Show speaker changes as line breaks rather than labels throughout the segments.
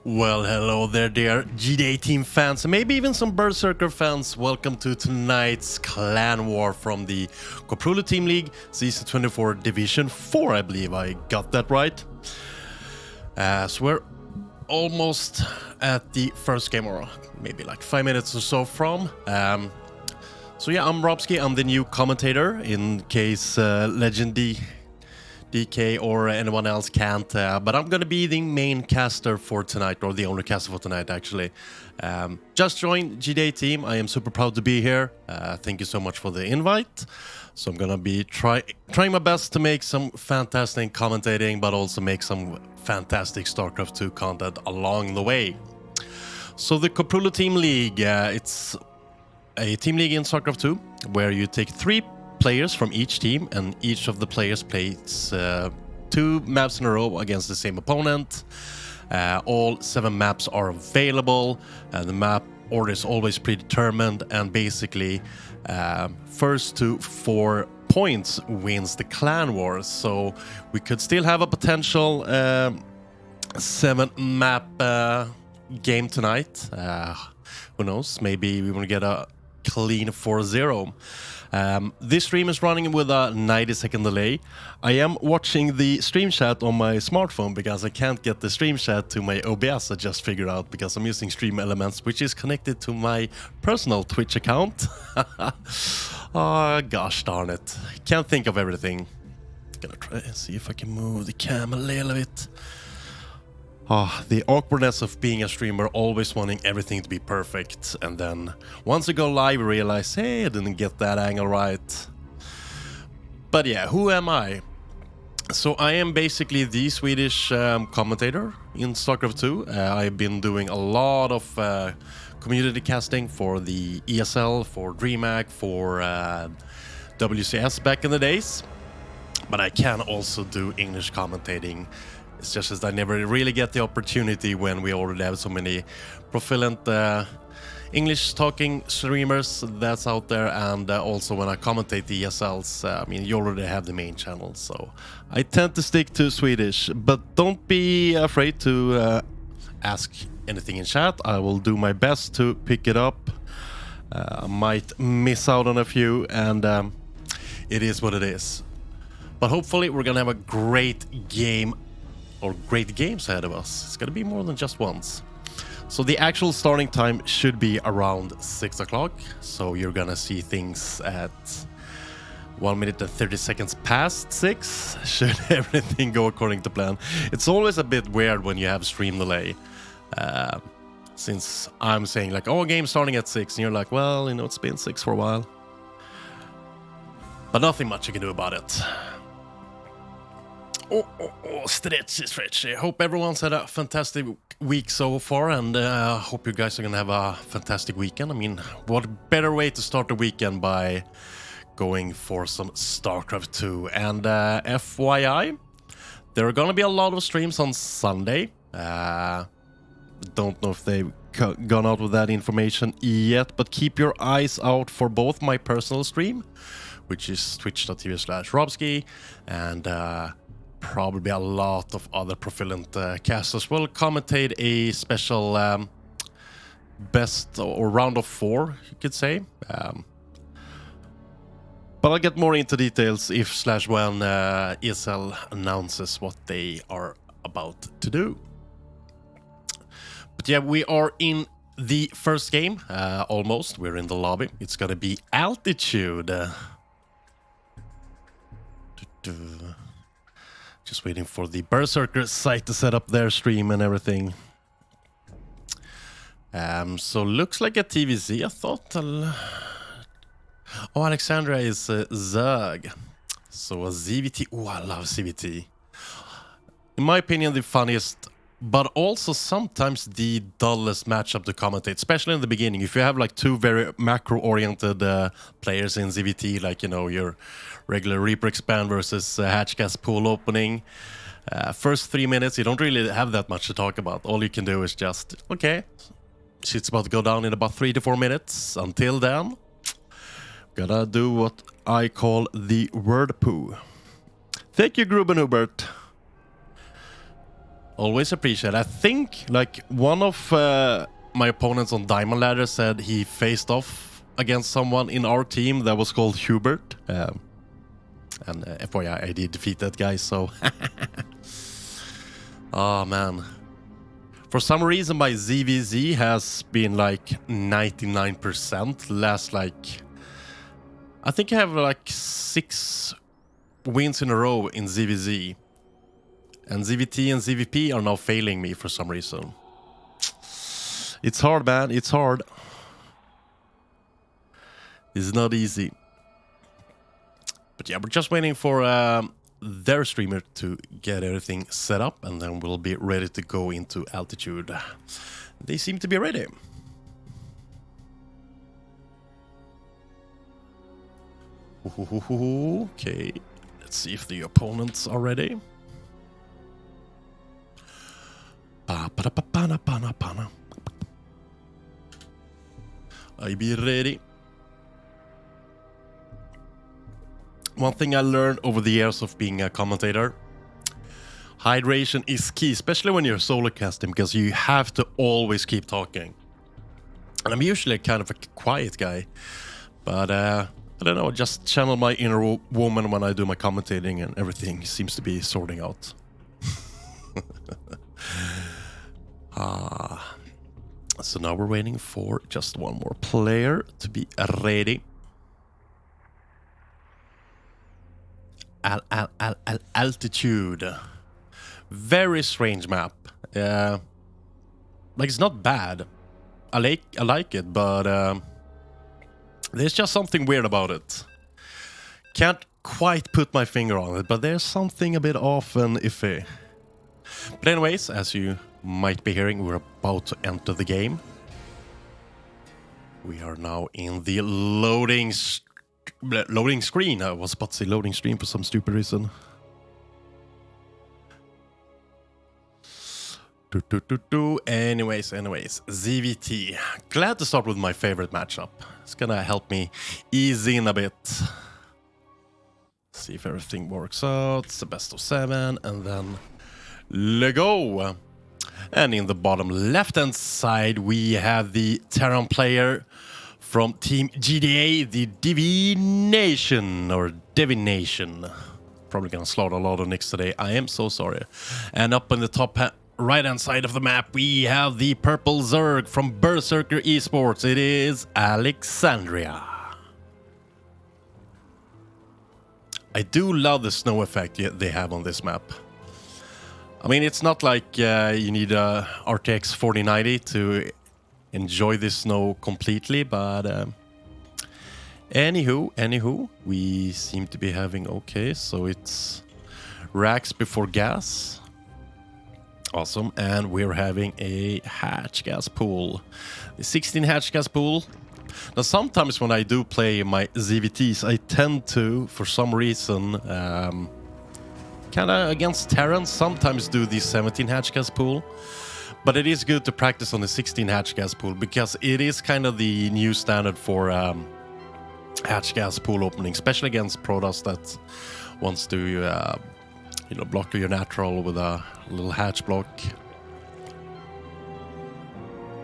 Well, hello there, dear GdA-Team fans, and maybe even some Berserker fans. Welcome to tonight's Clan War from the KTL-D League, Season 24, Division 4, I believe I got that right. So we're almost at the first game, or maybe like 5 minutes or so from. So yeah, I'm Robski, I'm the new commentator, in case Legend DK or anyone else can't, but I'm gonna be the main caster for tonight, or the only caster for tonight actually. Just joined GdA-Team. I am super proud to be here. Thank you so much for the invite. So I'm gonna be trying my best to make some fantastic commentating, but also make some fantastic StarCraft 2 content along the way. So the KTL-D League, it's a team league in StarCraft 2 where you take 3 players from each team, and each of the players plays 2 maps in a row against the same opponent. All 7 maps are available, and the map order is always predetermined, and basically first to 4 points wins the clan wars. So we could still have a potential 7 map game tonight. Who knows, maybe we will get a clean 4-0. This stream is running with a 90-second delay. I am watching the stream chat on my smartphone because I can't get the stream chat to my OBS. I just figured out because I'm using Stream Elements, which is connected to my personal Twitch account. Oh, gosh darn it. Can't think of everything. Gonna try and see if I can move the cam a little bit. Oh, the awkwardness of being a streamer, always wanting everything to be perfect, and then once you go live you realize, hey, I didn't get that angle right. But yeah, who am I? So I am basically the Swedish commentator in StarCraft 2. I've been doing a lot of community casting for the ESL, for DreamHack, for WCS back in the days. But I can also do English commentating. It's just that I never really get the opportunity when we already have so many proficient English-talking streamers that's out there, and also when I commentate the ESLs, I mean, you already have the main channel, so I tend to stick to Swedish. But don't be afraid to ask anything in chat. I will do my best to pick it up. I might miss out on a few, and it is what it is. But hopefully we're gonna have a great game, or great games ahead of us. It's gonna be more than just once. So the actual starting time should be around 6 o'clock. So you're gonna see things at 1 minute and 30 seconds past 6, should everything go according to plan. It's always a bit weird when you have stream delay. Since I'm saying like, oh, game starting at 6, and you're like, well, you know, it's been 6 for a while. But nothing much you can do about it. Stretchy. Hope everyone's had a fantastic week so far, and hope you guys are gonna have a fantastic weekend. I mean, what better way to start the weekend by going for some StarCraft 2? And FYI, there are gonna be a lot of streams on Sunday. Don't know if they've gone out with that information yet, but keep your eyes out for both my personal stream, which is twitch.tv/Robski, and probably a lot of other proficient casters will commentate a special best or round of 4, you could say. But I'll get more into details if/when ESL announces what they are about to do. But yeah, we are in the first game, almost. We're in the lobby. It's gonna be Altitude. Just waiting for the Berserker site to set up their stream and everything. So looks like a TVZ, I thought. Oh, Alexandra is Zerg. So a ZVT. Oh, I love CVT. In my opinion, the funniest, but also sometimes the dullest matchup to commentate, especially in the beginning. If you have like 2 very macro-oriented players in ZVT, like, you know, your regular Reaper Expand versus Hatchcast pool opening. First 3 minutes, you don't really have that much to talk about. All you can do is just, okay, shit's about to go down in about 3 to 4 minutes. Until then, gotta do what I call the word poo. Thank you, Gruben Hubert. Always appreciate it. I think like one of my opponents on Diamond Ladder said he faced off against someone in our team that was called Hubert. And FYI, I did defeat that guy, so... Oh, man. For some reason, my ZVZ has been like 99% last like... I think I have like 6 wins in a row in ZVZ. And ZVT and ZVP are now failing me for some reason. It's hard, man. It's hard. It's not easy. But yeah, we're just waiting for their streamer to get everything set up, and then we'll be ready to go into altitude. They seem to be ready. Okay, let's see if the opponents are ready. I be ready. One thing I learned over the years of being a commentator, hydration is key, especially when you're solo casting, because you have to always keep talking. And I'm usually kind of a quiet guy, but I don't know, just channel my inner woman when I do my commentating, and everything seems to be sorting out. So now we're waiting for just one more player to be ready. Altitude. Very strange map. Like, it's not bad. I like it, but there's just something weird about it. Can't quite put my finger on it, but there's something a bit off and iffy. But anyways, as you might be hearing, we're about to enter the game. We are now in the loading screen. I was about to say loading screen for some stupid reason. Anyways, ZVT. Glad to start with my favorite matchup. It's gonna help me ease in a bit. See if everything works out. It's the best of 7, and then let go. And in the bottom left-hand side, we have the Terran player from Team GdA, the Divination, or Divination. Probably gonna slaughter a lot of nicks today. I am so sorry. And up in the top right-hand side of the map, we have the purple Zerg from Berserker esports. It is Alexandria. I do love the snow effect they have on this map. I mean, it's not like you need a RTX 4090 to enjoy this snow completely, but anywho, we seem to be having okay, so it's racks before gas. Awesome, and we're having a hatch gas pool. The 16 hatch gas pool. Now, sometimes when I do play my ZVTs, I tend to, for some reason, kind of against Terrans, sometimes do the 17 hatch gas pool. But it is good to practice on the 16 hatch gas pool, because it is kind of the new standard for hatch gas pool opening, especially against Protoss that wants to block your natural with a little hatch block.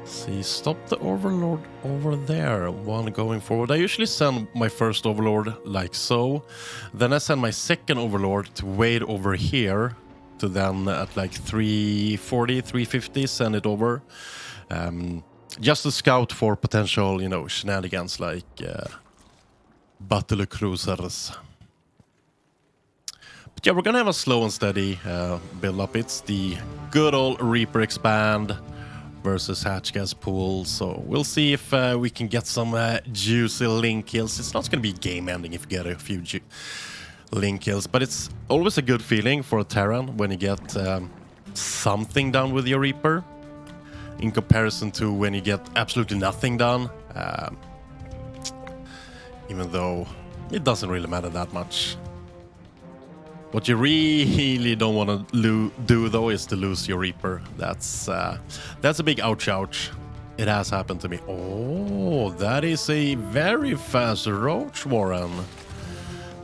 See, stop the overlord over there. One going forward. I usually send my first overlord like so. Then I send my second overlord to wait over here, to then at like 340, 350 send it over. Just to scout for potential, shenanigans like battle cruisers. But yeah, we're gonna have a slow and steady build up. It's the good old Reaper expand versus hatch gas pool, so we'll see if we can get some juicy link kills. It's not gonna be game ending if you get a few link kills, but it's always a good feeling for a Terran when you get something done with your Reaper, in comparison to when you get absolutely nothing done, even though it doesn't really matter that much. What you really don't want to do, though, is to lose your Reaper. That's a big ouch. It has happened to me. Oh, that is a very fast Roach Warren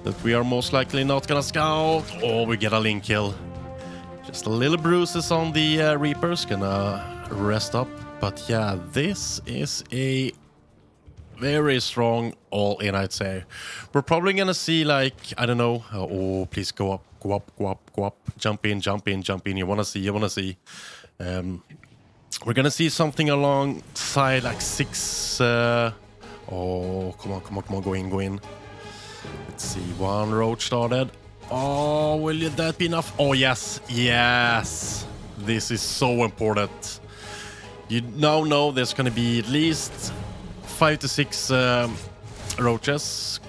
that we are most likely not gonna scout. Oh, we get a link kill. Just a little bruises on the Reapers, gonna rest up. But yeah, this is a very strong all-in, I'd say. We're probably gonna see, like, I don't know. Oh, please go up, go up, go up, go up. Jump in, jump in, jump in. You wanna see, you wanna see. We're gonna see something alongside like 6... oh, come on, come on, come on, go in, go in. Let's see, 1 roach started. Oh, will that be enough? Oh, yes, yes. This is so important. You now know there's gonna be at least 5 to 6 roaches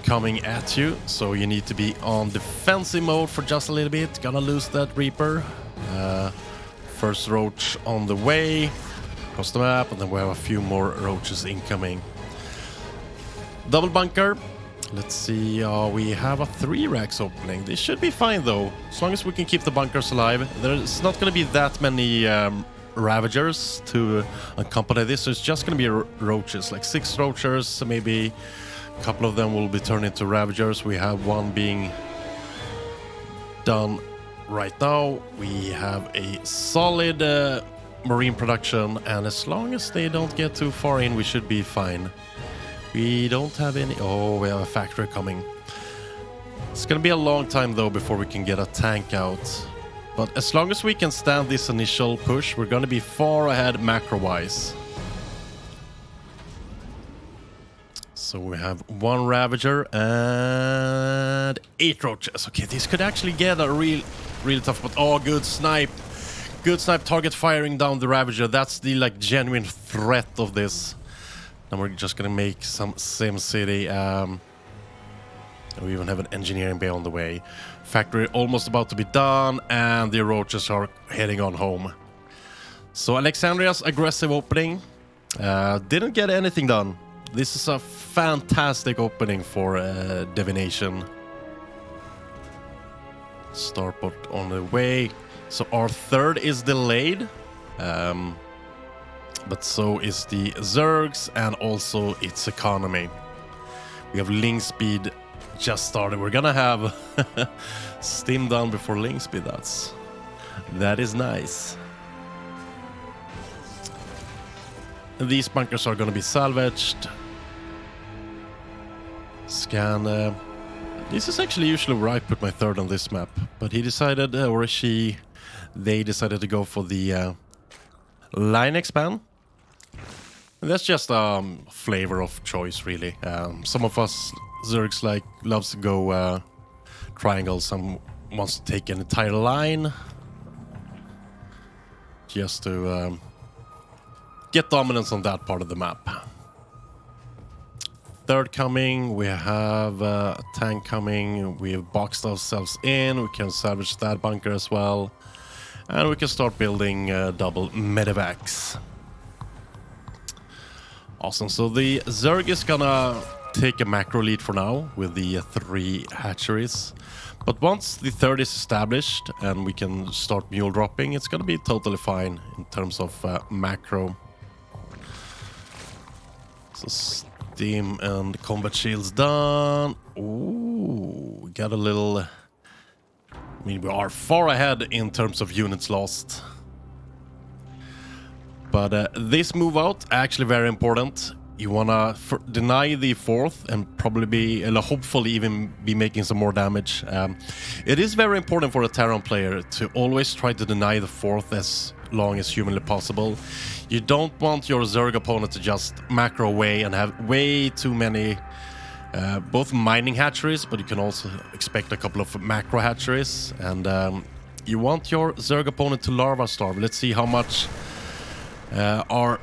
coming at you, so you need to be on defensive mode for just a little bit. Gonna lose that Reaper. First roach on the way across the map, and then we have a few more roaches incoming. Double bunker. Let's see, we have a 3 racks opening. This should be fine though, as long as we can keep the bunkers alive. There's not going to be that many Ravagers to accompany this, so it's just going to be roaches, like 6 roaches, maybe a couple of them will be turned into Ravagers. We have 1 being done right now. We have a solid marine production, and as long as they don't get too far in, we should be fine. We don't have any... Oh, we have a factory coming. It's gonna be a long time though before we can get a tank out. But as long as we can stand this initial push, we're gonna be far ahead macro-wise. So we have 1 Ravager and 8 roaches. Okay, this could actually get a real tough, but oh, good snipe. Good snipe, target firing down the Ravager. That's the like genuine threat of this. And we're just gonna make some Sim City. We even have an engineering bay on the way. Factory almost about to be done, and the roaches are heading on home. So Alexandria's aggressive opening didn't get anything done. This is a fantastic opening for divination. Starport on the way. So our 3rd is delayed. But so is the Zergs and also its economy. We have link speed just started. We're gonna have Steam done before link speed. That is nice. And these bunkers are gonna be salvaged. Scan. This is actually usually where I put my 3rd on this map, but he decided, they decided to go for the line expand. And that's just flavor of choice, really. Some of us Zergs loves to go triangle. Some wants to take an entire line just to get dominance on that part of the map. 3rd coming, we have a tank coming. We have boxed ourselves in. We can salvage that bunker as well, and we can start building double medevacs. Awesome. So the Zerg is gonna take a macro lead for now with the 3 hatcheries. But once the 3rd is established and we can start mule dropping, it's gonna be totally fine in terms of macro. So steam and combat shields done. Ooh, we got a little... I mean, we are far ahead in terms of units lost. But this move out, actually very important. You wanna deny the 4th and probably be, hopefully even be making some more damage. It is very important for a Terran player to always try to deny the 4th as long as humanly possible. You don't want your Zerg opponent to just macro away and have way too many both mining hatcheries, but you can also expect a couple of macro hatcheries. And you want your Zerg opponent to larva starve. Let's see how much our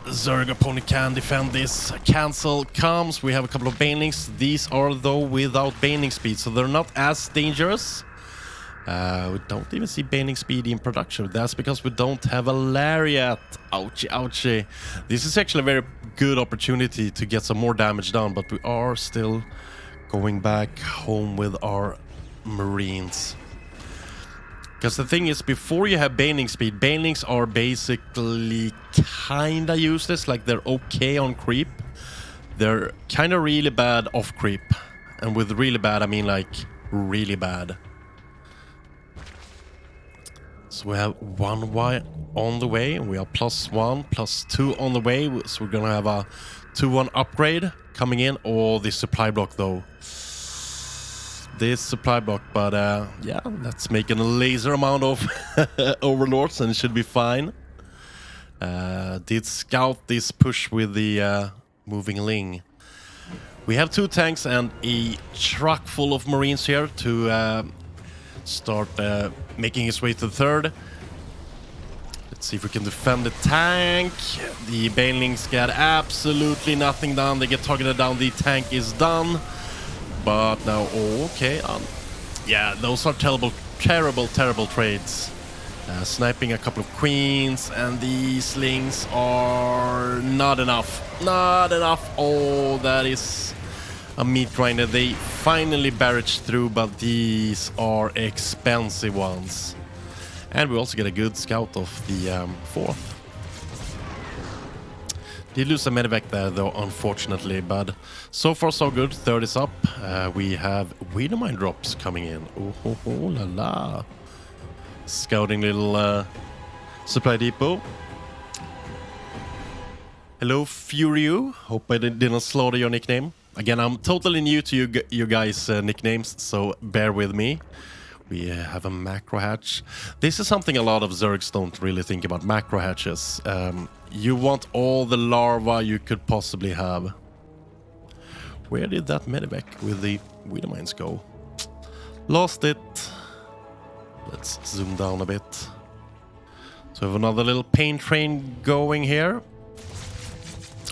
Zerg opponent can defend this. Cancel comes. We have a couple of banelings. These are though without baning speed, so they're not as dangerous. We don't even see baning speed in production. That's because we don't have a lariat. Ouchie, ouchie. This is actually a very good opportunity to get some more damage done, but we are still going back home with our Marines. Because the thing is, before you have baning speed, banelings are basically kinda useless. Like, they're okay on creep. They're kinda really bad off creep. And with really bad, I mean like really bad. So we have 1Y on the way, and we are +1, +2 on the way. So we're gonna have a 2-1 upgrade coming in. Oh, this supply block though. This supply block, but yeah, that's making a laser amount of overlords, and it should be fine. Did scout this push with the moving ling. We have 2 tanks and a truck full of marines here to start making his way to the third. Let's see if we can defend the tank. The banelings get absolutely nothing done. They get targeted down. The tank is done. But now, okay. Yeah, those are terrible trades. Sniping a couple of queens, and these slings are not enough. Not enough. Oh, that is a meat grinder. They finally barrage through, but these are expensive ones. And we also get a good scout of the 4th. Did lose a medevac there though, unfortunately, but so far so good. 3rd is up. We have Wiedermine drops coming in. Oh la la. Scouting little supply depot. Hello, Furio. Hope I didn't slaughter your nickname. Again, I'm totally new to you guys' nicknames, so bear with me. We have a macro hatch. This is something a lot of Zergs don't really think about, macro hatches. You want all the larvae you could possibly have. Where did that medevac with the Wiedermines go? Lost it. Let's zoom down a bit. So we have another little paint train going here.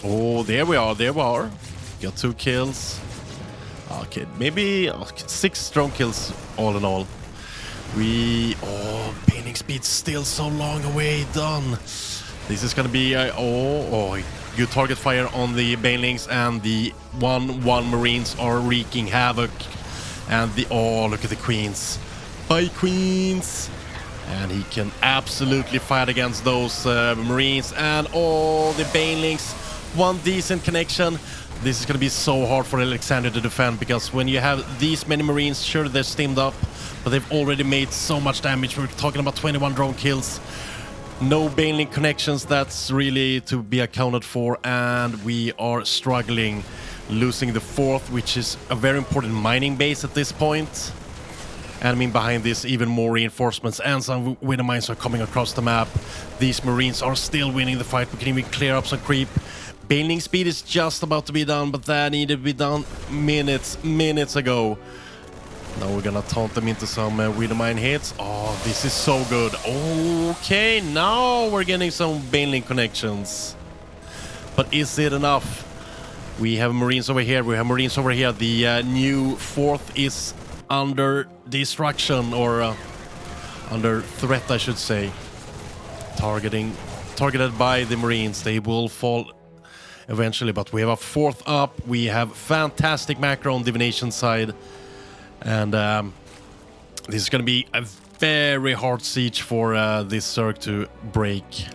Oh, there we are, there we are. Got 2 kills. Okay, maybe 6 strong kills all in all. Painting speed still so long away, done. This is gonna be good target fire on the banelings, and the 1-1 marines are wreaking havoc. And look at the queens. Bye, queens. And he can absolutely fight against those marines, and the banelings. One decent connection. This is going to be so hard for Alexander to defend, because when you have these many marines, sure, they're stimmed up, but they've already made so much damage. We're talking about 21 drone kills. No baneling connections, that's really to be accounted for, and we are struggling, losing the 4th, which is a very important mining base at this point. And I mean, behind this, even more reinforcements and some Wiedermines are coming across the map. These marines are still winning the fight. We can even clear up some creep. Baneling speed is just about to be done, but that needed to be done minutes ago. Now we're gonna taunt them into some Wiedermine hits. Oh, this is so good. Okay, now we're getting some Baneling connections. But is it enough? We have marines over here. We have marines over here. The new 4th is under destruction, or under threat, I should say. Targeted by the marines. They will fall eventually, but we have a 4th up. We have fantastic macro on divination side, and this is going to be a very hard siege for this Zerg to break.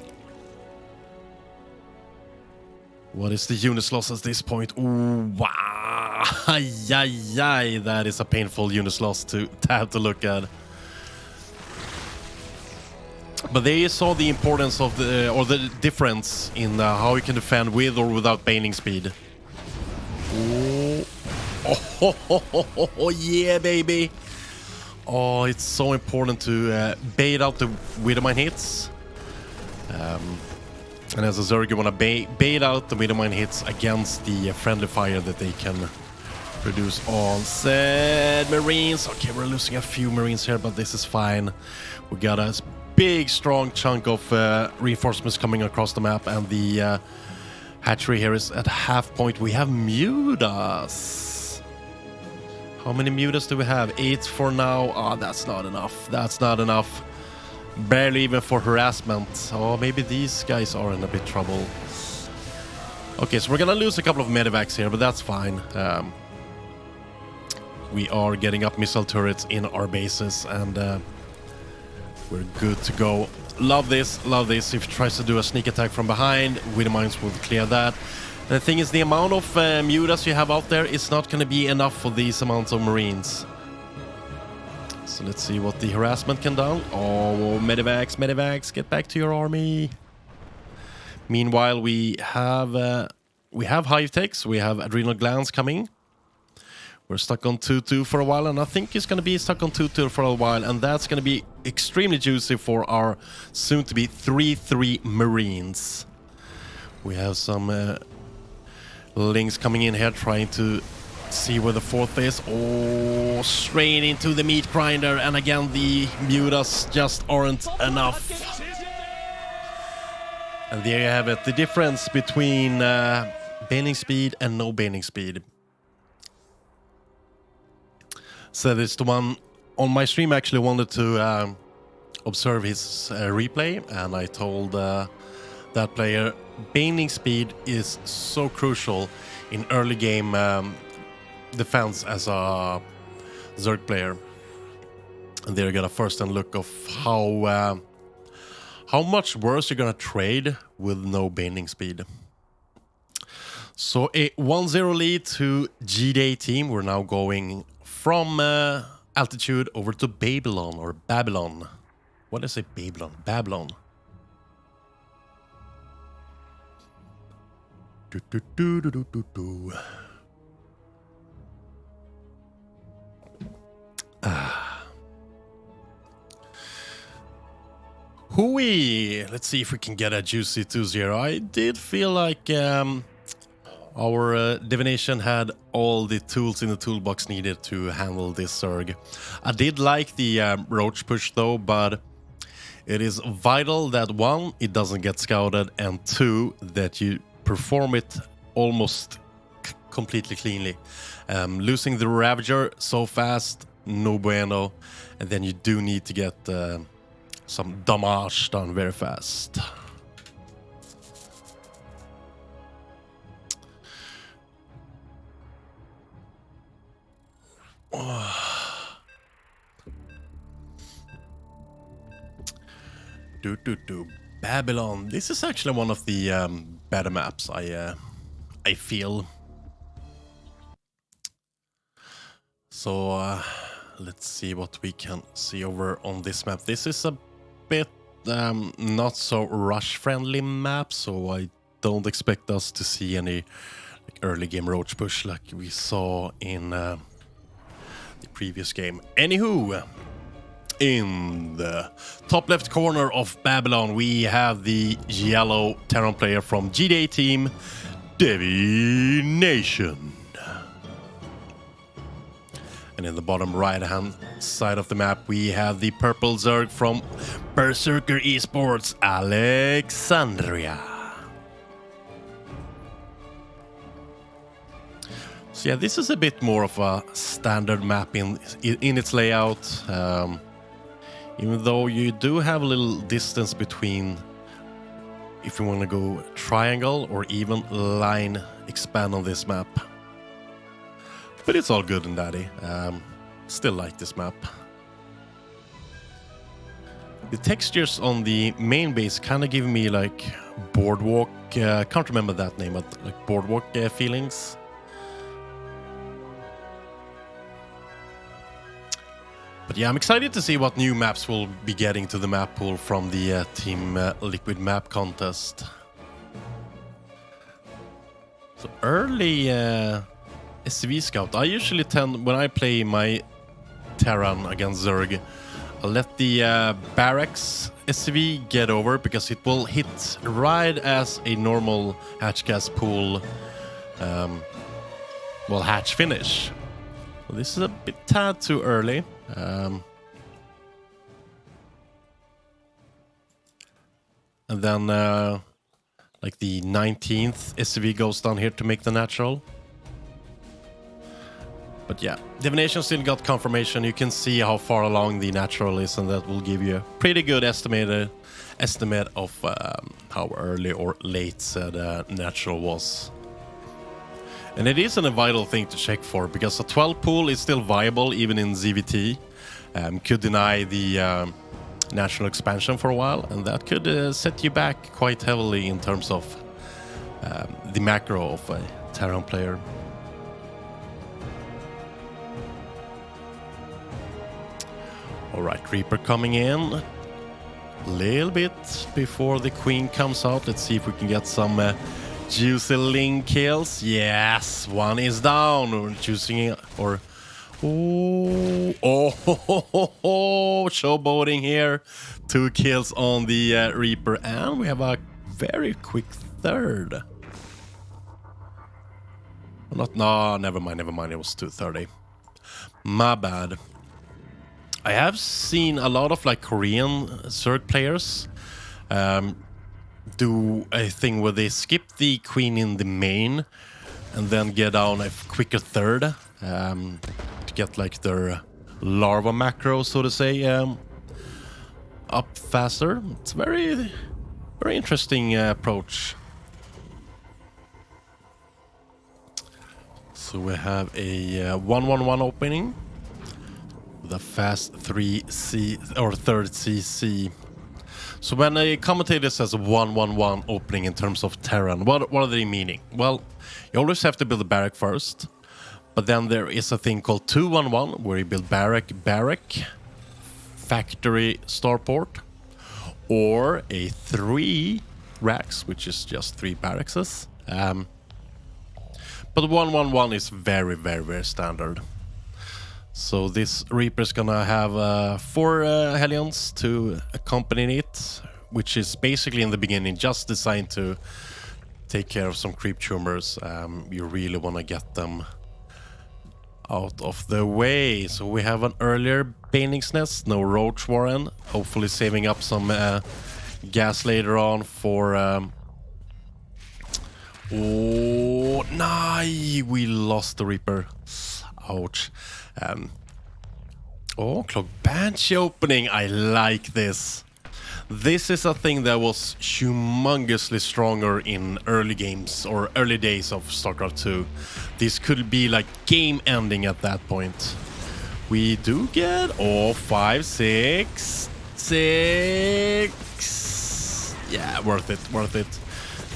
What is the units loss at this point? Ooh, wow. That is a painful units loss to have to look at. But they saw the importance of the difference in how you can defend with or without baneling speed. Oh, yeah, baby. Oh, it's so important to bait out the Wiedermine hits. And as a Zerg, you want to bait out the Wiedermine hits against the friendly fire that they can produce on said marines. Okay, we're losing a few marines here, but this is fine. We got a big, strong chunk of reinforcements coming across the map, and the hatchery here is at half point. We have mutas. How many mutas do we have? 8 for now. Oh, that's not enough. That's not enough. Barely even for harassment. Oh, maybe these guys are in a bit trouble. Okay, so we're gonna lose a couple of medevacs here, but that's fine. We are getting up missile turrets in our bases, and we're good to go. Love this, love this. If he tries to do a sneak attack from behind, Wiedermines will clear that. The thing is, the amount of mutas you have out there is not going to be enough for these amounts of marines. So let's see what the harassment can do. Oh, medivacs, get back to your army. Meanwhile, we have hive techs, we have adrenal glands coming. We're stuck on 2-2 for a while, and I think it's going to be stuck on 2-2 for a while, and that's going to be extremely juicy for our soon-to-be 3-3 Marines. We have some links coming in here trying to see where the fourth is. Oh, straight into the meat grinder, and again the mutas just aren't enough. And there you have it, the difference between baning speed and no baning speed. So this the one on my stream. I actually wanted to observe his replay, and I told that player baning speed is so crucial in early game defense as a Zerg player. And there you got a first-hand look of how much worse you're gonna trade with no baning speed. So a 1-0 lead to GdA-Team. We're now going from altitude over to Babylon, or Babylon. What did I say? Babylon. Babylon. Hooey! Let's see if we can get a juicy 2-0. I did feel like our divination had all the tools in the toolbox needed to handle this Zerg. I did like the roach push though, but it is vital that 1, it doesn't get scouted, and 2, that you perform it almost completely cleanly. Losing the Ravager so fast, no bueno, and then you do need to get some damage done very fast. Babylon. This is actually one of the better maps, I feel. So let's see what we can see over on this map. This is a bit not so rush-friendly map, so I don't expect us to see any early game roach push like we saw in the previous game. Anywho, in the top left corner of Babylon, we have the yellow Terran player from GdA-Team, Divination. And in the bottom right-hand side of the map, we have the purple Zerg from Berserker esports, Alexandria. So yeah, this is a bit more of a standard map in its layout. Even though you do have a little distance between if you want to go triangle or even line expand on this map. But it's all good and daddy. Still like this map. The textures on the main base kind of give me like boardwalk, can't remember that name, but like boardwalk feelings. But yeah, I'm excited to see what new maps we'll be getting to the map pool from the Team Liquid map contest. So early SCV scout. I usually tend, when I play my Terran against Zerg, I'll let the barracks SCV get over because it will hit right as a normal hatchcast pool will hatch finish. So this is a bit tad too early. And then like the 19th SCV goes down here to make the natural. But yeah, Divination still got confirmation. You can see how far along the natural is, and that will give you a pretty good estimate of how early or late the natural was. And it isn't a vital thing to check for, because a 12 pool is still viable even in ZVT. Could deny the national expansion for a while, and that could set you back quite heavily in terms of the macro of a Terran player. Alright, Reaper coming in. A little bit before the Queen comes out. Let's see if we can get some juicy link kills. Yes, one is down. We're choosing or... Oh, showboating here. 2 kills on the Reaper. And we have a very quick third. No, never mind. It was 2:30. My bad. I have seen a lot of like Korean Zerg players do a thing where they skip the Queen in the main and then get down a quicker third to get like their larva macro, so to say, up faster. It's very interesting approach. So we have a 1-1-1 opening with a fast 3C or third CC. So when a commentator says a 1-1-1 opening in terms of terrain, what are they meaning? Well, you always have to build a barrack first, but then there is a thing called 2-1-1 where you build barrack, factory, starport, or a 3 racks, which is just 3 barracks. But 1-1-1 is very standard. So this Reaper is gonna have 4 Hellions to accompany it, which is basically in the beginning just designed to take care of some creep tumors. You really want to get them out of the way. So we have an earlier Baning's Nest, no Roach Warren, hopefully saving up some gas later on for... Oh, nah, we lost the Reaper. Ouch. Cloak Banshee opening. I like this. This is a thing that was humongously stronger in early games or early days of StarCraft 2. This could be like game ending at that point. We do get 5, 6. Yeah, worth it.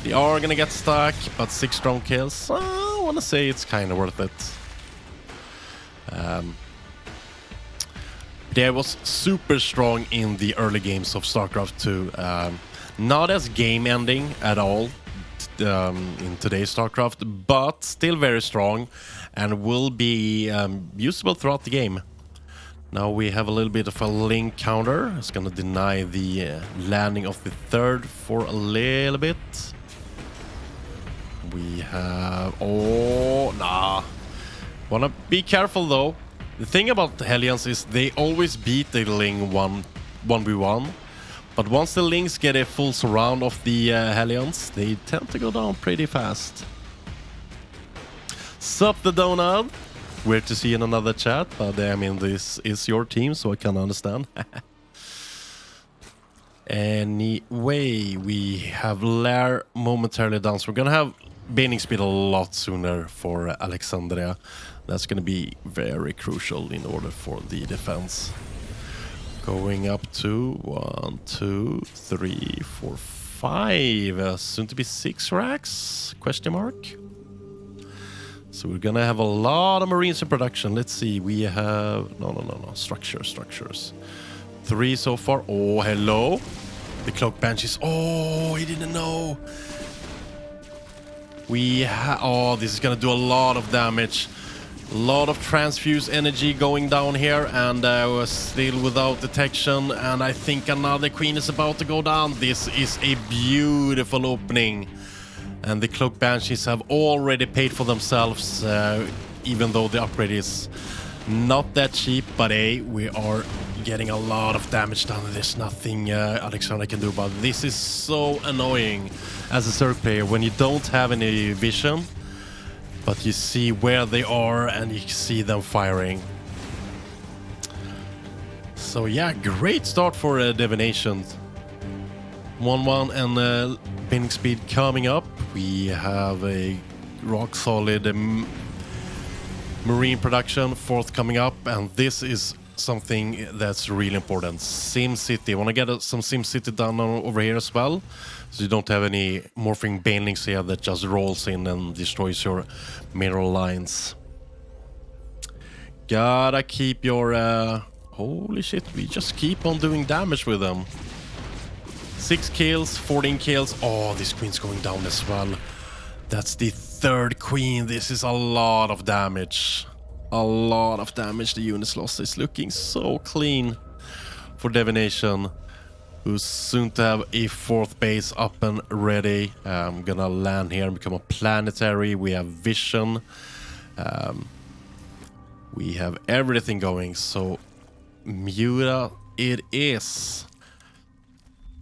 They are gonna get stuck, but 6 strong kills. I wanna say it's kind of worth it. They was super strong in the early games of StarCraft 2. Not as game-ending at all in today's StarCraft, but still very strong and will be usable throughout the game. Now we have a little bit of a link counter. It's gonna deny the landing of the third for a little bit. We have... Wanna be careful though. The thing about the Hellions is they always beat the Ling 1v1. But once the Lings get a full surround of the Hellions, they tend to go down pretty fast. Sup the Donut? Weird to see in another chat, but I mean this is your team, so I can understand. Anyway, we have Lair momentarily down, so we're gonna have Baning speed a lot sooner for Alexandria. That's gonna be very crucial in order for the defense. Going up to 1, 2, 3, 4, 5. Soon to be 6 racks? Question mark. So we're gonna have a lot of Marines in production. Let's see. We have no. Structures. 3 so far. Oh, hello. The Cloak Banshees. Oh, he didn't know. This is gonna do a lot of damage. A lot of transfuse energy going down here, and we're still without detection, and I think another Queen is about to go down. This is a beautiful opening, and the Cloak Banshees have already paid for themselves, even though the upgrade is not that cheap. But we are getting a lot of damage down. There's nothing Alexander can do about it. This is so annoying as a Zerg player when you don't have any vision, but you see where they are and you see them firing. So yeah, great start for Divination. 1-1 and pinning speed coming up. We have a rock solid Marine production, 4th coming up, and this is something that's really important. SimCity. I want to get some SimCity done over here as well, so you don't have any morphing banelings here that just rolls in and destroys your mineral lines. Gotta keep your Holy shit, we just keep on doing damage with them. 6 kills, 14 kills. Oh, this queen's going down as well. That's the third queen. This is a lot of damage. A lot of damage the unit's lost. Is looking so clean for Divination, who's soon to have a 4th base up and ready. I'm gonna land here and become a planetary. We have vision. We have everything going. So Muta it is.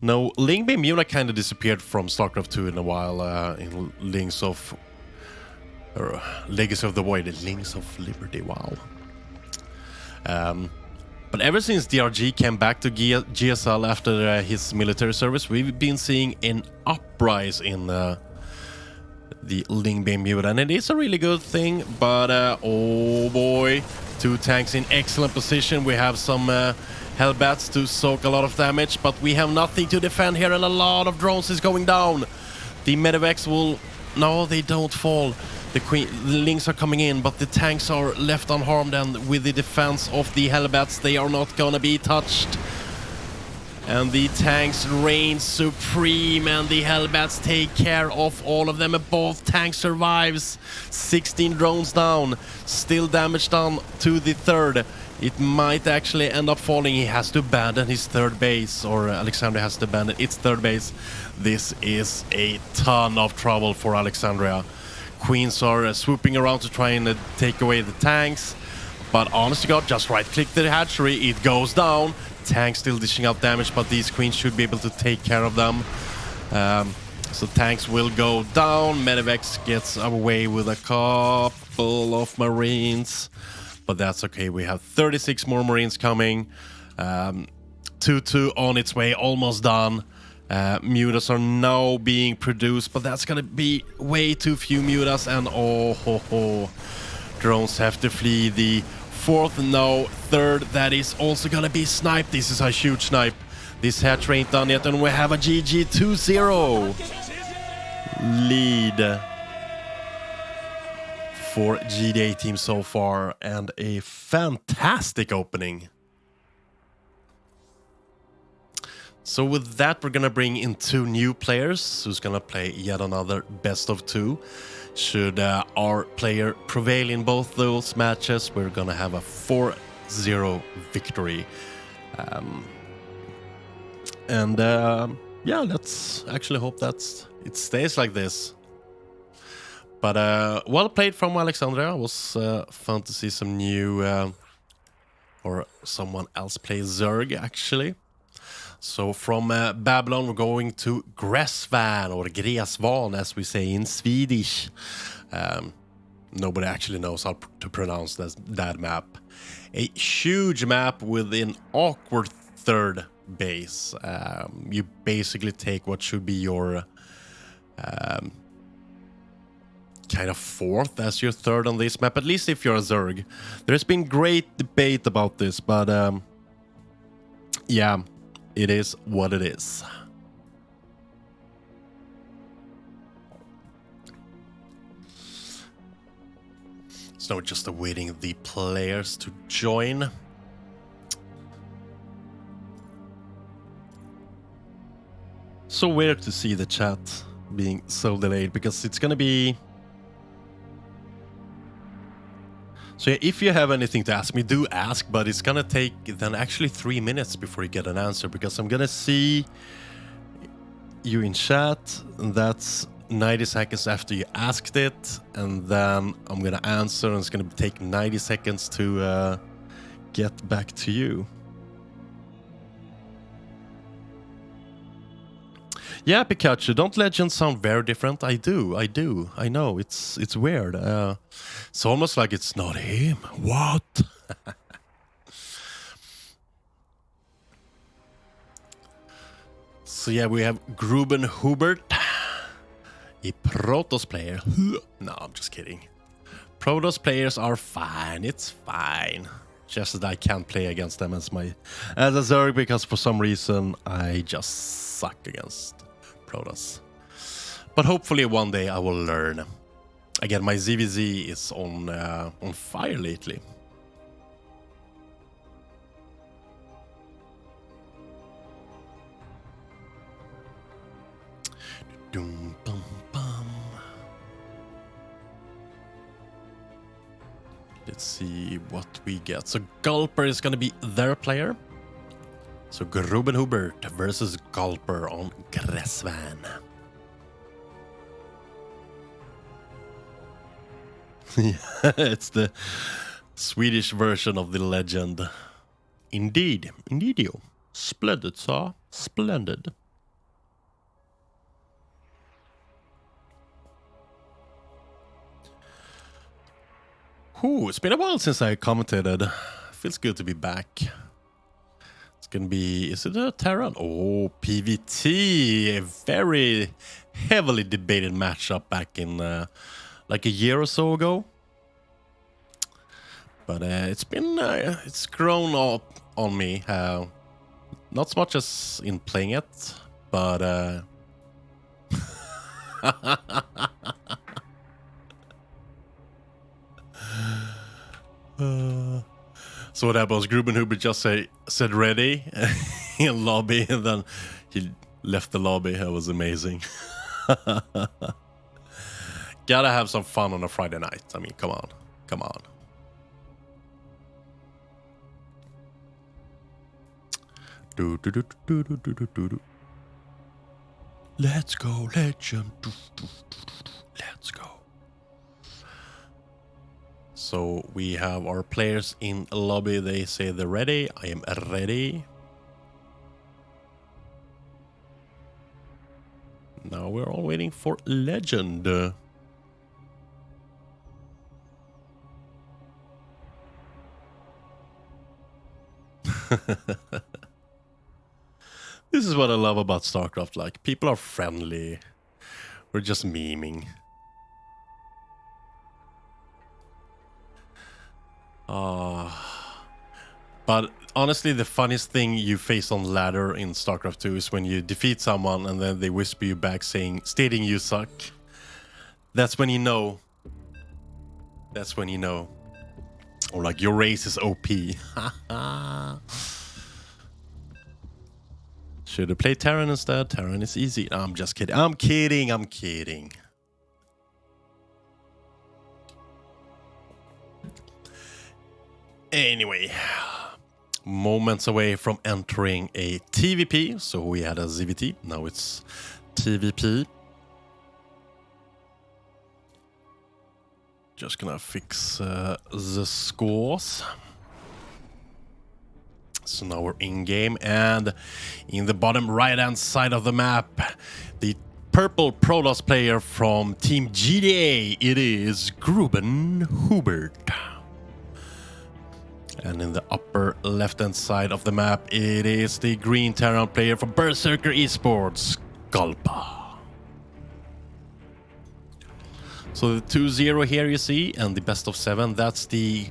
No, Lingby Muta kind of disappeared from StarCraft 2 in a while in Links of... or Legacy of the Void, Links of Liberty, wow. But ever since DRG came back to GSL after his military service, we've been seeing an uprise in the Lingby Muta, and it is a really good thing, but oh boy, 2 tanks in excellent position. We have some Hellbats to soak a lot of damage, but we have nothing to defend here, and a lot of drones is going down. The Medivacs will... no, they don't fall. The Lings are coming in, but the tanks are left unharmed, and with the defense of the Hellbats, they are not gonna be touched. And the tanks reign supreme, and the Hellbats take care of all of them, and both tanks survives. 16 drones down, still damage done to the 3rd. It might actually end up falling. He has to abandon his 3rd base, or Alexandria has to abandon its 3rd base. This is a ton of trouble for Alexandria. Queens are swooping around to try and take away the tanks, but honest to God, just right-click the hatchery, it goes down. Tanks still dishing out damage, but these queens should be able to take care of them. So tanks will go down. Medivacs gets away with a couple of Marines, but that's okay. We have 36 more Marines coming. 2-2 on its way, almost done. Mutas are now being produced, but that's gonna be way too few Mutas, and oh ho ho. Drones have to flee. The 4th, no, 3rd, that is also gonna be sniped. This is a huge snipe. This hatchery ain't done yet, and we have a GG 2-0 lead for GdA-Team so far, and a fantastic opening. So with that, we're gonna bring in 2 new players who's gonna play yet another best of 2. Should our player prevail in both those matches, we're gonna have a 4-0 victory. Yeah, let's actually hope that it stays like this. But well played from Alexandria. It was fun to see some new or someone else play Zerg actually. So from Babylon, we're going to Gräsvan, or Gräsvan as we say in Swedish. Nobody actually knows how to pronounce that map. A huge map with an awkward 3rd base. You basically take what should be your kind of 4th as your 3rd on this map, at least if you're a Zerg. There's been great debate about this, but yeah. It is what it is. So just awaiting the players to join. So weird to see the chat being so delayed, because it's gonna be... So yeah, if you have anything to ask me, do ask, but it's gonna take then actually 3 minutes before you get an answer, because I'm gonna see you in chat, and that's 90 seconds after you asked it, and then I'm gonna answer, and it's gonna take 90 seconds to get back to you. Yeah, Pikachu, don't legends sound very different? I do. I know, it's weird. It's almost like it's not him. What? So yeah, we have Gruben Hubert, a Protoss player. No, I'm just kidding. Protoss players are fine. It's fine. Just that I can't play against them as a Zerg, because for some reason I just suck against Protoss. But hopefully one day I will learn. Again, my ZVZ is on fire lately. Dum, bum, bum. Let's see what we get. So Gulper is going to be their player. So Gruben Hubert versus Gulper on Gräsvan. Yeah, it's the Swedish version of the legend. Indeed, indeedio. Splendid, sir. Splendid. Ooh, it's been a while since I commentated. Feels good to be back. It's gonna be, is it a Terran? Oh, PVT. A very heavily debated matchup back in like a year or so ago. But it's been, it's grown up on me. Not so much as in playing it, but so what happened was Grubenhuber just said ready in lobby, and then he left the lobby. That was amazing. Gotta have some fun on a Friday night. I mean, come on. Come on. Let's go, legend. Let's go. So we have our players in lobby. They say they're ready. I am ready. Now we're all waiting for legend. This is what I love about StarCraft. Like, people are friendly. We're just memeing. But honestly, the funniest thing you face on ladder in StarCraft 2 is when you defeat someone and then they whisper you back stating you suck. That's when you know. That's when you know. Or like, your race is OP. Should have played Terran instead. Terran is easy. No, I'm just kidding. I'm kidding. I'm kidding. Anyway, moments away from entering a TVP. So we had a ZVT. Now it's TVP. Just gonna fix the scores. So now we're in game, and in the bottom right hand side of the map, the purple Protoss player from Team GdA, it is Gruben Hubert. And in the upper left hand side of the map, it is the green Terran player from Berserker esports, Gulper. So the 2-0 here you see, and the best of 7, that's the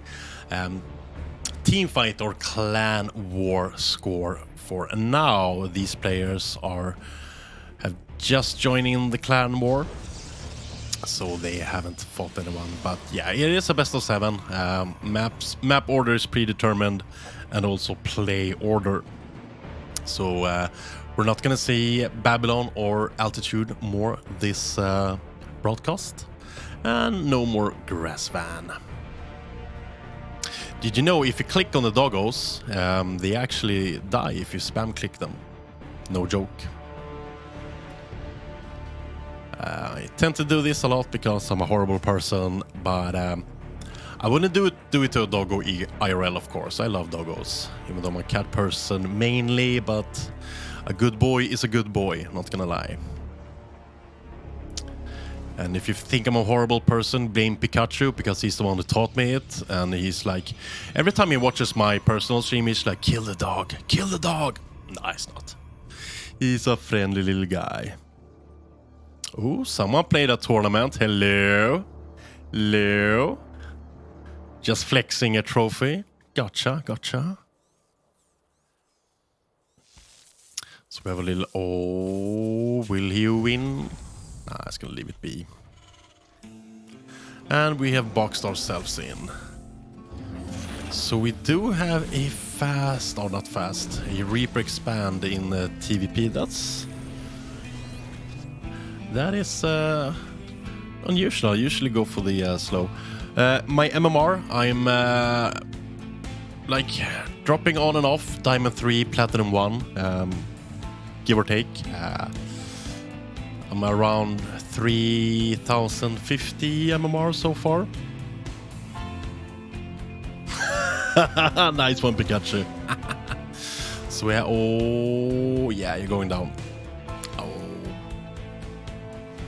team fight or clan war score for now. These players have just joined in the clan war, so they haven't fought anyone. But yeah, it is a best of 7. Map order is predetermined, and also play order. So we're not gonna see Babylon or Altitude more this broadcast, and no more Gräsvan. Did you know if you click on the doggos, they actually die if you spam click them? No joke. I tend to do this a lot because I'm a horrible person, but I wouldn't do it to a doggo IRL, of course. I love doggos, even though I'm a cat person mainly, but a good boy is a good boy, not gonna lie. And if you think I'm a horrible person, blame Pikachu, because he's the one who taught me it. And he's like, every time he watches my personal stream, he's like, kill the dog, kill the dog. No, it's not. He's a friendly little guy. Oh, someone played a tournament. Hello. Hello. Just flexing a trophy. Gotcha, gotcha. So we have a little, oh, will he win? Nah, I'm just gonna leave it be. And we have boxed ourselves in. So we do have a fast, or not fast, a Reaper expand in the TVP. That is unusual. I usually go for the slow. My MMR, I'm like dropping on and off Diamond 3, Platinum 1, give or take. I'm around 3050 MMR so far. Nice one, Pikachu. So yeah, oh yeah, you're going down. Oh,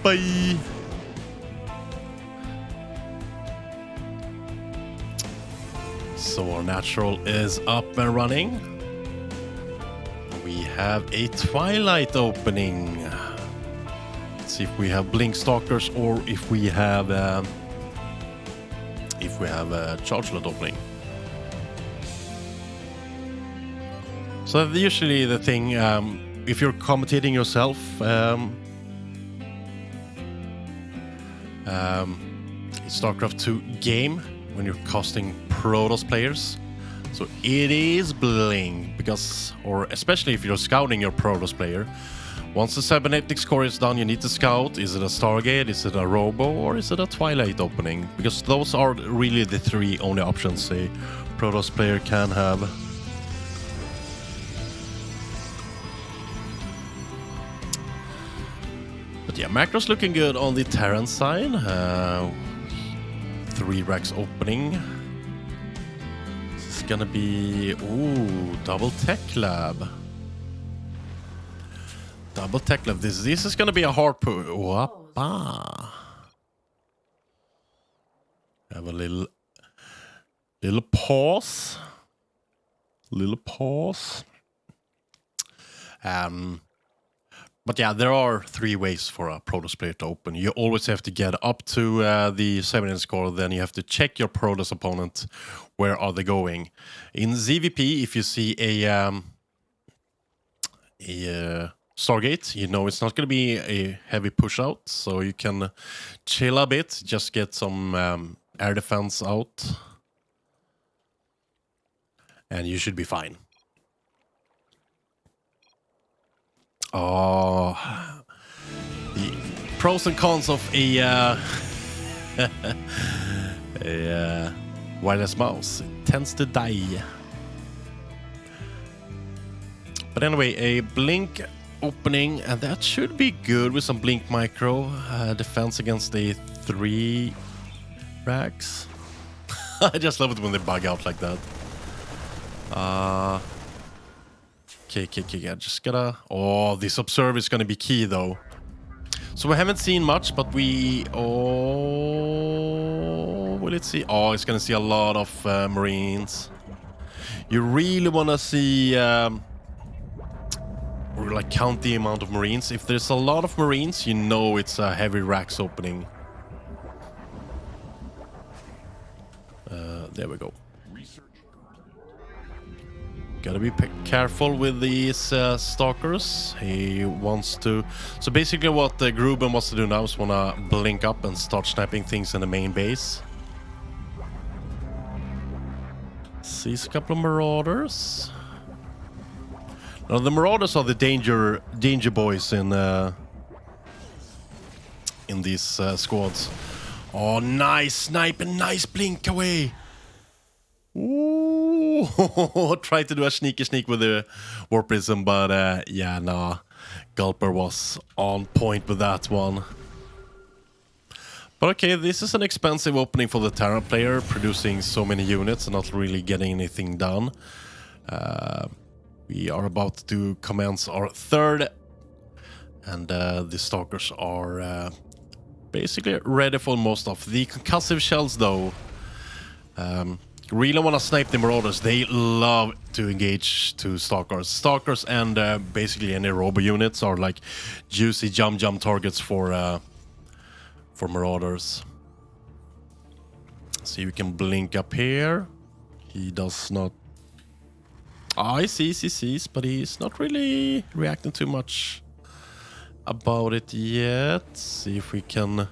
bye. So our natural is up and running. We have a Twilight opening. Let's see if we have Blink Stalkers or if we have a Charge Lot opening. So usually the thing, if you're commentating yourself, StarCraft 2 game, when you're casting Protoss players, so it is Blink, because, or especially if you're scouting your Protoss player, once the cybernetic score is done, you need to scout. Is it a Stargate, is it a Robo, or is it a Twilight opening? Because those are really the three only options a Protoss player can have. But yeah, macro's looking good on the Terran side. 3 racks opening. This is gonna be, ooh, double tech lab. Double tech lab. This is gonna be a hard push. Whoppa. Have a little pause. Little pause. But yeah, there are 3 ways for a Protoss player to open. You always have to get up to the 7-inch score, then you have to check your Protoss opponent. Where are they going? In ZVP, if you see a Stargate, you know it's not going to be a heavy push out, so you can chill a bit, just get some air defense out, and you should be fine. Oh, the pros and cons of a wireless mouse. It tends to die. But anyway, a Blink opening, and that should be good with some Blink micro defense against the 3 racks. I just love it when they bug out like that. Okay, I just gotta... Oh, this observe is gonna be key, though. So we haven't seen much, but we... Oh... Will it see? Oh, it's gonna see a lot of Marines. You really wanna see... or like count the amount of Marines. If there's a lot of Marines, you know it's a heavy racks opening. There we go. Gotta be careful with these stalkers. He wants to... So basically what Gruben wants to do now is wanna blink up and start sniping things in the main base. Sees a couple of Marauders. Now the Marauders are the danger boys in these squads. Oh, nice snipe and nice blink away. Ooh, tried to do a sneak with the Warp Prism, but yeah, nah. Gulper was on point with that one. But okay, this is an expensive opening for the Terran player, producing so many units and not really getting anything done. We are about to commence our 3rd, and the Stalkers are basically ready for most of the concussive shells, though. Really want to snipe the Marauders. They love to engage to Stalkers. Stalkers and basically any Robo units are like juicy jump targets for Marauders. See, we can blink up here. He does not... Oh, he sees, but he's not really reacting too much about it yet. See if we can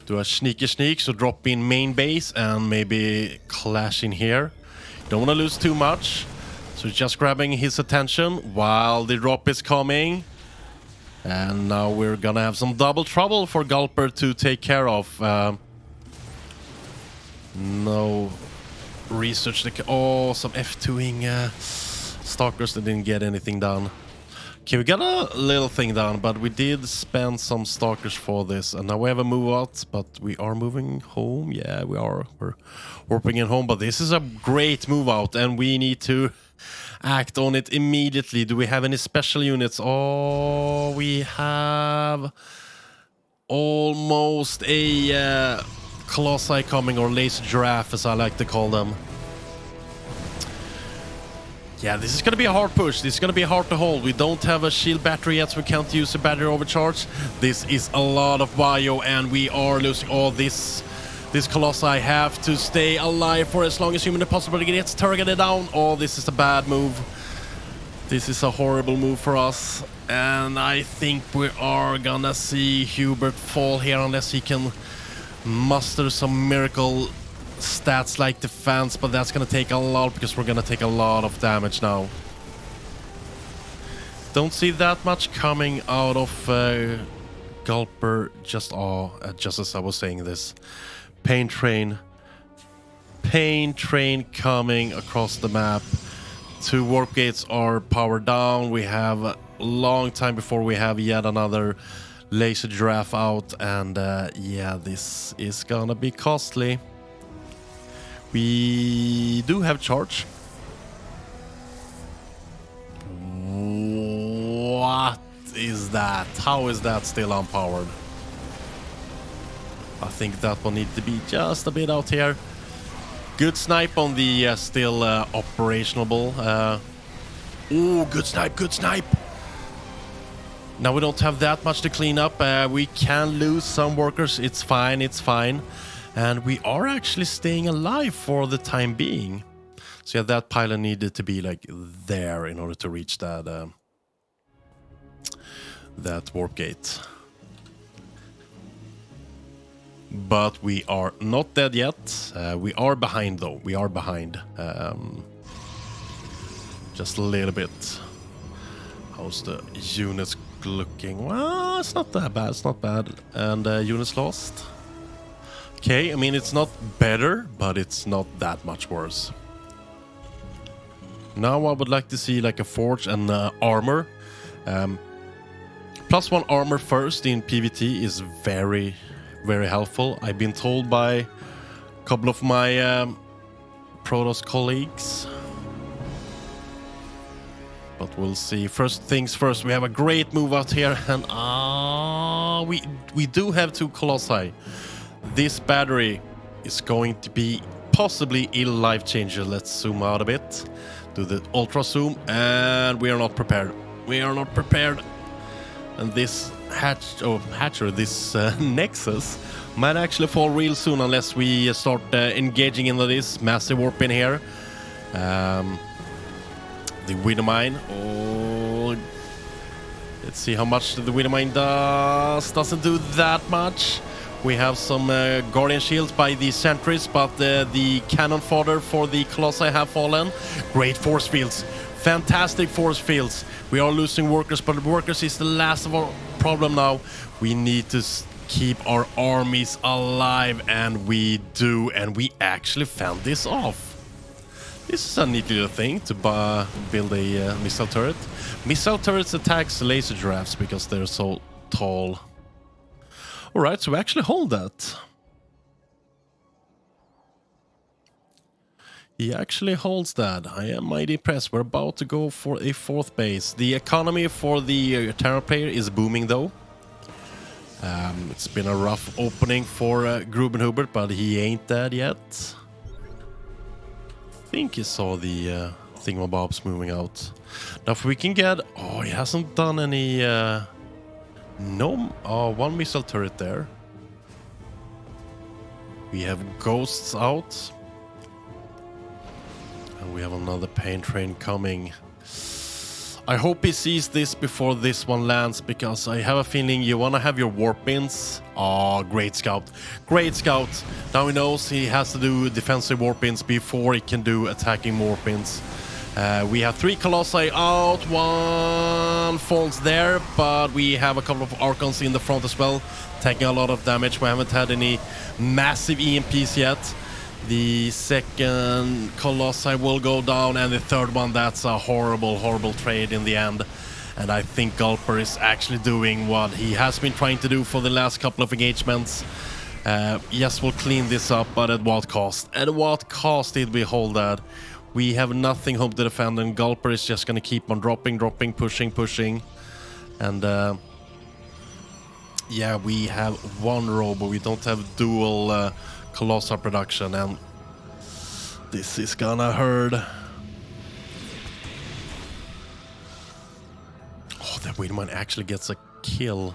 do a sneak, so drop in main base and maybe clash in here. Don't want to lose too much, so just grabbing his attention while the drop is coming. And now we're gonna have some double trouble for Gulper to take care of. No research. Oh, some F2ing stalkers that didn't get anything done. Okay, we got a little thing done, but we did spend some stalkers for this. And now we have a move out, but we are moving home. Yeah, we are. We're warping in home, but this is a great move out, and we need to act on it immediately. Do we have any special units? Oh, we have almost a Colossi coming, or laser giraffe, as I like to call them. Yeah, this is going to be a hard push. This is going to be hard to hold. We don't have a shield battery yet, so we can't use a battery overcharge. This is a lot of bio, and we are losing all this. This Colossi have to stay alive for as long as humanly possible to get its targeted down. Oh, this is a bad move. This is a horrible move for us. And I think we are gonna see Hubert fall here unless he can muster some miracle stats like defense, but that's gonna take a lot because we're gonna take a lot of damage now. Don't see that much coming out of Gulper. Just as I was saying this, pain train coming across the map. 2 warp gates are powered down. We have a long time before we have yet another laser giraffe out, and yeah, this is gonna be costly. We do have charge. What is that? How is that still unpowered? I think that one needs to be just a bit out here. Good snipe on the still operational. Oh, good snipe, good snipe. Now we don't have that much to clean up. We can lose some workers. It's fine, it's fine. And we are actually staying alive for the time being. So yeah, that pylon needed to be like there in order to reach that that warp gate. But we are not dead yet. We are behind though. We are behind. Just a little bit. How's the units looking? Well, it's not that bad. It's not bad. And units lost. Okay, I mean, it's not better, but it's not that much worse. Now I would like to see like a forge and armor. +1 armor first in PvT is very, very helpful. I've been told by a couple of my Protoss colleagues. But we'll see. First things first, we have a great move out here, and we do have 2 Colossi. This battery is going to be possibly a life changer. Let's zoom out a bit, do the ultra zoom, and we are not prepared. We are not prepared. And this this Nexus might actually fall real soon unless we start engaging into this massive warp in here. The Widowmine. Oh, let's see how much the Widowmine does. Doesn't do that much. We have some Guardian Shields by the sentries, but the cannon fodder for the Colossi have fallen. Great force fields. Fantastic force fields. We are losing workers, but workers is the last of our problem now. We need to keep our armies alive, and we do, and we actually found this off. This is a neat little thing to build a missile turret. Missile turrets attacks laser giraffes because they're so tall. Alright, so we actually hold that. He actually holds that. I am mighty impressed. We're about to go for a 4th base. The economy for the Terra player is booming though. It's been a rough opening for Grubenhubert, but he ain't dead yet. I think he saw the thingamabobs moving out. Now if we can get... Oh, he hasn't done any... No... Oh, 1 missile turret there. We have ghosts out. And we have another pain train coming. I hope he sees this before this one lands, because I have a feeling you want to have your warp bins. Oh, great scout. Great scout. Now he knows he has to do defensive warp bins before he can do attacking warp bins. We have 3 Colossi out, 1 falls there, but we have a couple of Archons in the front as well, taking a lot of damage. We haven't had any massive EMPs yet. The second Colossi will go down, and the third one, that's a horrible, horrible trade in the end. And I think Gulper is actually doing what he has been trying to do for the last couple of engagements. Yes, we'll clean this up, but at what cost? At what cost did we hold that? We have nothing home to defend, and Gulper is just going to keep on dropping, pushing. And yeah, we have 1 Robo. We don't have dual Colossal production, and this is gonna hurt. Oh, that Widman actually gets a kill.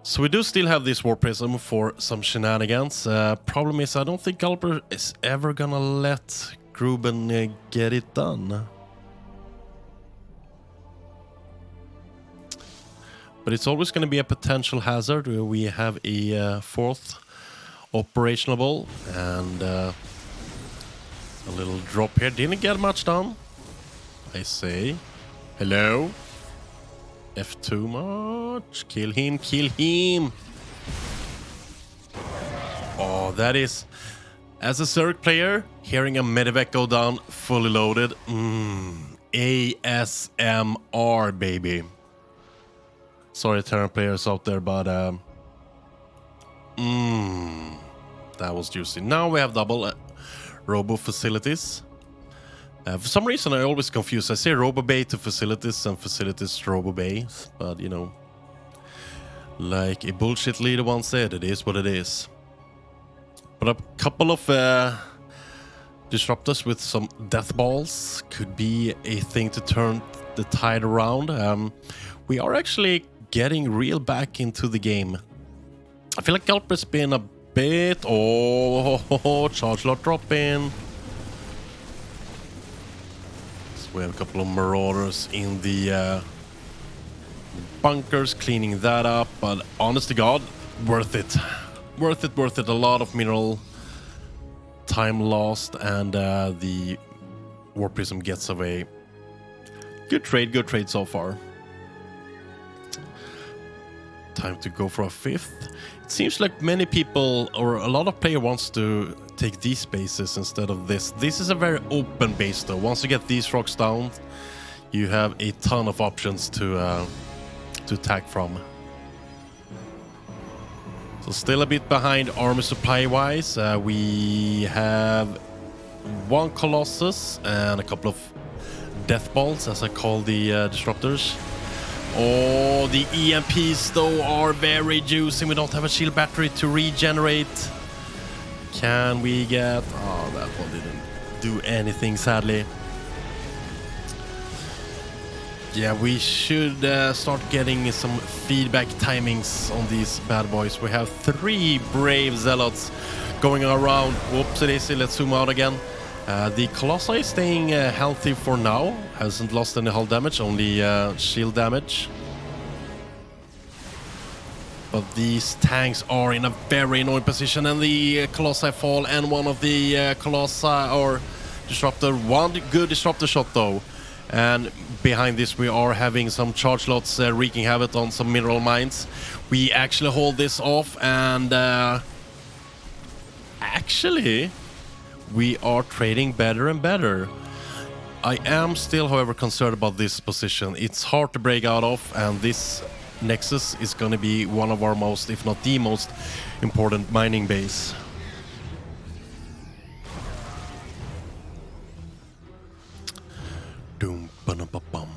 So we do still have this War Prism for some shenanigans. Problem is, I don't think Gulper is ever gonna let Gruben get it done. But it's always gonna be a potential hazard where we have a 4th operational, and a little drop here. Didn't get much done, I say. Hello? F2 much. Kill him, kill him. Oh, that is... As a Zerg player, hearing a Medivac go down fully loaded. ASMR, baby. Sorry, Terran players out there, but... that was juicy. Now we have double Robo facilities. For some reason, I always confuse. I say Robo Bay to facilities and facilities to Robo Bays, but you know, like a bullshit leader once said, it is what it is. But a couple of disruptors with some death balls could be a thing to turn the tide around. We are actually getting real back into the game. I feel like Gulper's been a bit... Oh, charge lot drop in. So we have a couple of Marauders in the bunkers, cleaning that up. But honest to God, worth it. Worth it. A lot of mineral time lost, and the War Prism gets away. Good trade so far. Time to go for a 5th. It seems like many people, or a lot of players, wants to take these bases instead of this. This is a very open base though. Once you get these rocks down, you have a ton of options to attack from. So still a bit behind armor supply wise. We have 1 Colossus and a couple of death balls, as I call the disruptors. Oh, the EMPs though are very juicy. We don't have a shield battery to regenerate. Can we get... Oh, that one didn't do anything, sadly. Yeah, we should start getting some feedback timings on these bad boys. We have 3 brave zealots going around. Whoopsie-daisy, let's zoom out again. The Colossi is staying healthy for now. Hasn't lost any hull damage, only shield damage. But these tanks are in a very annoying position, and the Colossi fall, and one of the Colossi or disruptor, one good disruptor shot though. And behind this we are having some charge lots wreaking havoc on some mineral mines. We actually hold this off, and actually we are trading better and better. I am still, however, concerned about this position. It's hard to break out of, and this Nexus is going to be one of our most, if not the most, important mining base. Doom, ba-na-ba-bum.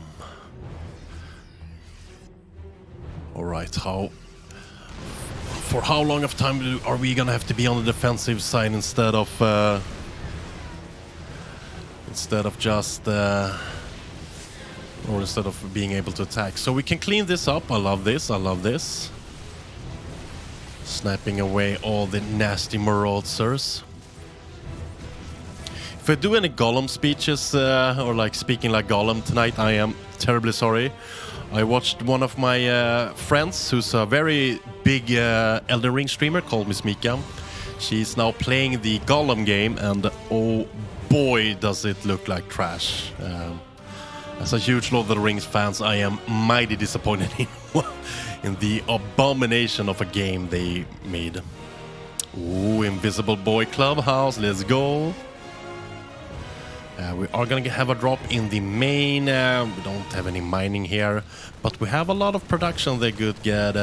All right, for how long of time are we gonna have to be on the defensive side instead of just or instead of being able to attack? So we can clean this up. I love this. Sniping away all the nasty marauders. If I do any Gollum speeches or like speaking like Gollum tonight, I am terribly sorry. I watched one of my friends who's a very big Elden Ring streamer called Miss Mika. She's now playing the Gollum game, and oh boy, does it look like trash. As a huge Lord of the Rings fans, I am mighty disappointed in the abomination of a game they made. Ooh, Invisible Boy Clubhouse, let's go. We are gonna have a drop in the main. We don't have any mining here, but we have a lot of production that could get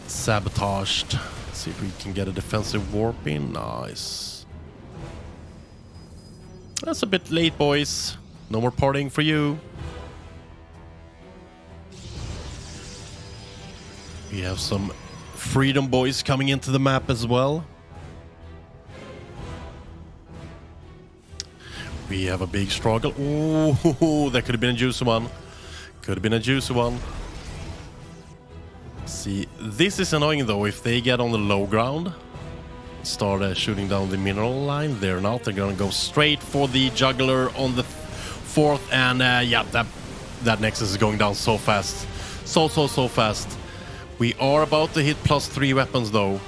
sabotaged. See if we can get a defensive warp in. Nice. That's a bit late, boys. No more partying for you. We have some Freedom Boys coming into the map as well. We have a big struggle. Ooh, that could have been a juicy one. Could have been a juicy one. See, this is annoying though. If they get on the low ground, start shooting down the mineral line, they're not. They're gonna go straight for the juggler on the fourth, and yeah, that Nexus is going down so fast, so fast. We are about to hit +3 weapons though.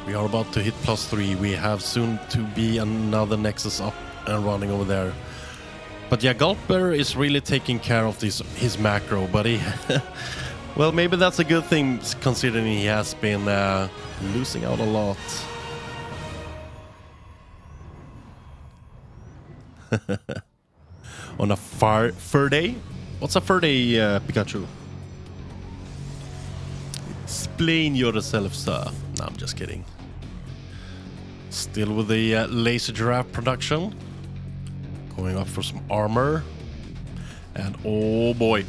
We are about to hit +3. We have soon to be another Nexus up and running over there. But yeah, Gulper is really taking care of his macro, but he well, maybe that's a good thing considering he has been losing out a lot. On a fur day? What's a fur day, Pikachu? Explain yourself, sir. No, I'm just kidding. Still with the laser giraffe production. Going up for some armor. And oh boy.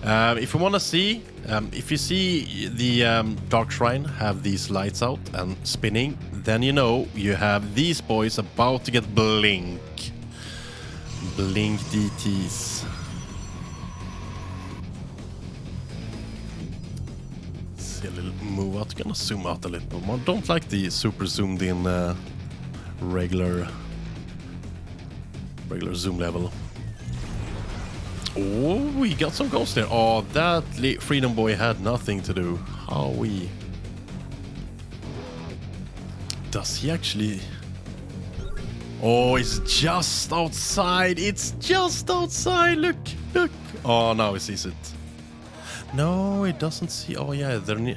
If you want to see, if you see the Dark Shrine have these lights out and spinning, then you know you have these boys about to get blink. Blink DTs. See a little move out. Gonna zoom out a little more. Don't like the super zoomed in regular zoom level. Oh, we got some ghosts there. Oh, that Freedom Boy had nothing to do. How we... Does he actually... Oh, it's just outside. It's just outside. Look, look. Oh, now he sees it. No, it doesn't see... Oh, yeah, they're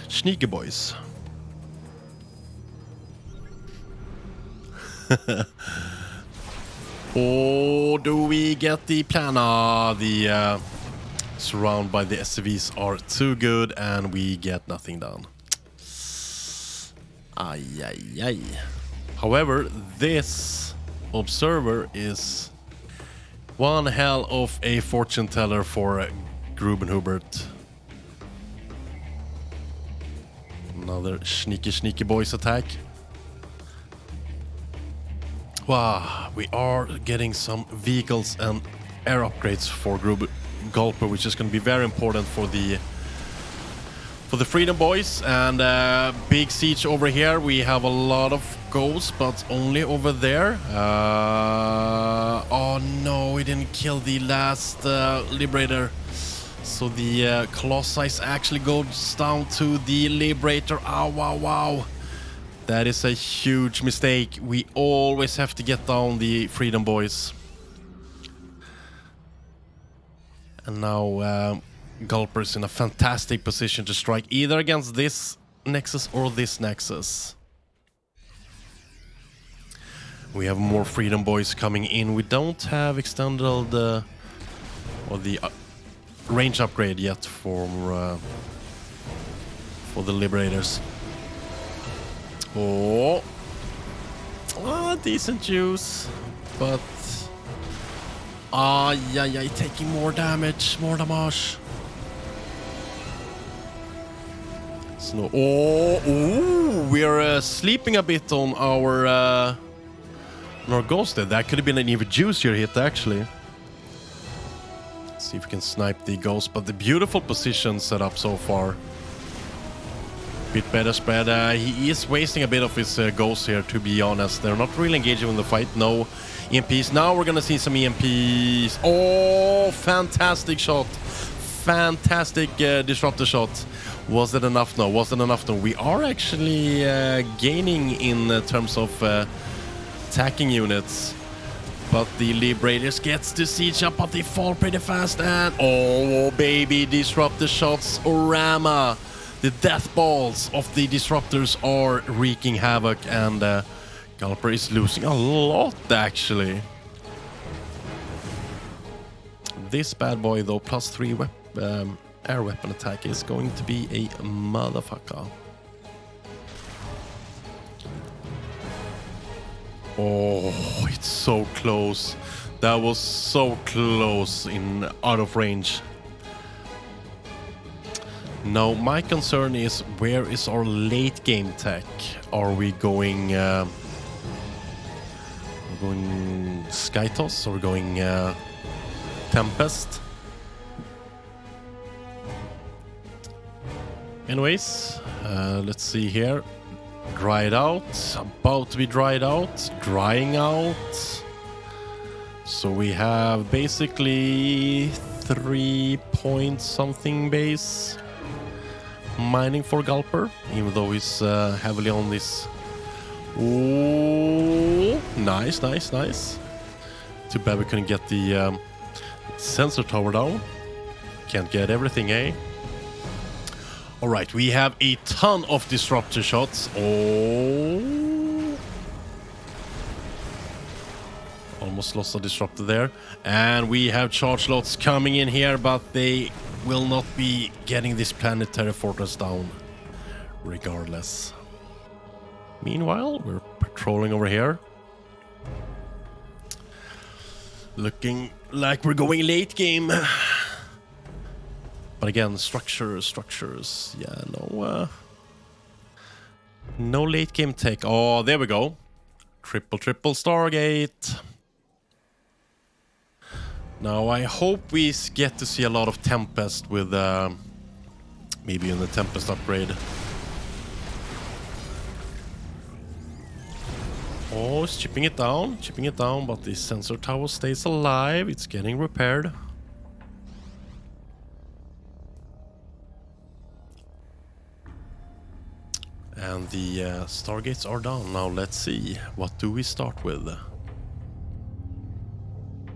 sneaky boys. Oh, do we get the plan? The surround by the SCVs are too good and we get nothing done. Ay, ay, ay. However, this observer is one hell of a fortune teller for Grubenhubert. Another sneaky boys attack. Wow, we are getting some vehicles and air upgrades for Gulper, which is going to be very important for the Freedom Boys. And big siege over here. We have a lot of ghosts, but only over there. Oh no, we didn't kill the last Liberator. So the Colossi actually goes down to the Liberator. Ow, wow, wow. That is a huge mistake. We always have to get down the Freedom Boys. And now Gulper's in a fantastic position to strike either against this Nexus or this Nexus. We have more Freedom Boys coming in. We don't have extended or the range upgrade yet for the Liberators. Oh, decent juice, but yeah, taking more damage, more damage. So, we are sleeping a bit on our ghost there. That could have been an even juicier hit, actually. Let's see if we can snipe the ghost, but the beautiful position set up so far. Bit better spread. He is wasting a bit of his ghosts here, to be honest. They're not really engaging in the fight. No EMPs. Now we're gonna see some EMPs. Oh, fantastic shot. Fantastic disruptor shot. Was it enough? No. Was it enough? No. We are actually gaining in terms of attacking units. But the Liberators gets to siege up, but they fall pretty fast. And oh baby, disruptor shots, Orama. The death balls of the disruptors are wreaking havoc, and Gulper is losing a lot actually. This bad boy though, +3 air weapon attack, is going to be a motherfucker. Oh, it's so close. That was so close in out of range. Now, my concern is, where is our late game tech? Are we going Skytoss or going Tempest? Anyways, let's see here. Dried out, about to be dried out, drying out. So we have basically 3 point something base mining for Gulper, even though he's heavily on this. Oh, nice, nice, nice. Too bad we couldn't get the sensor tower down. Can't get everything, eh? All right, we have a ton of disruptor shots. Oh. Almost lost a disruptor there. And we have charge lots coming in here, but they will not be getting this planetary fortress down regardless. Meanwhile, we're patrolling over here. Looking like we're going late game. But again, structures. Yeah, no late game tech. Oh, there we go. Triple Stargate. Now, I hope we get to see a lot of Tempest with maybe in the Tempest upgrade. Oh, it's chipping it down, but the sensor tower stays alive. It's getting repaired. And the Stargates are down. Now let's see. What do we start with?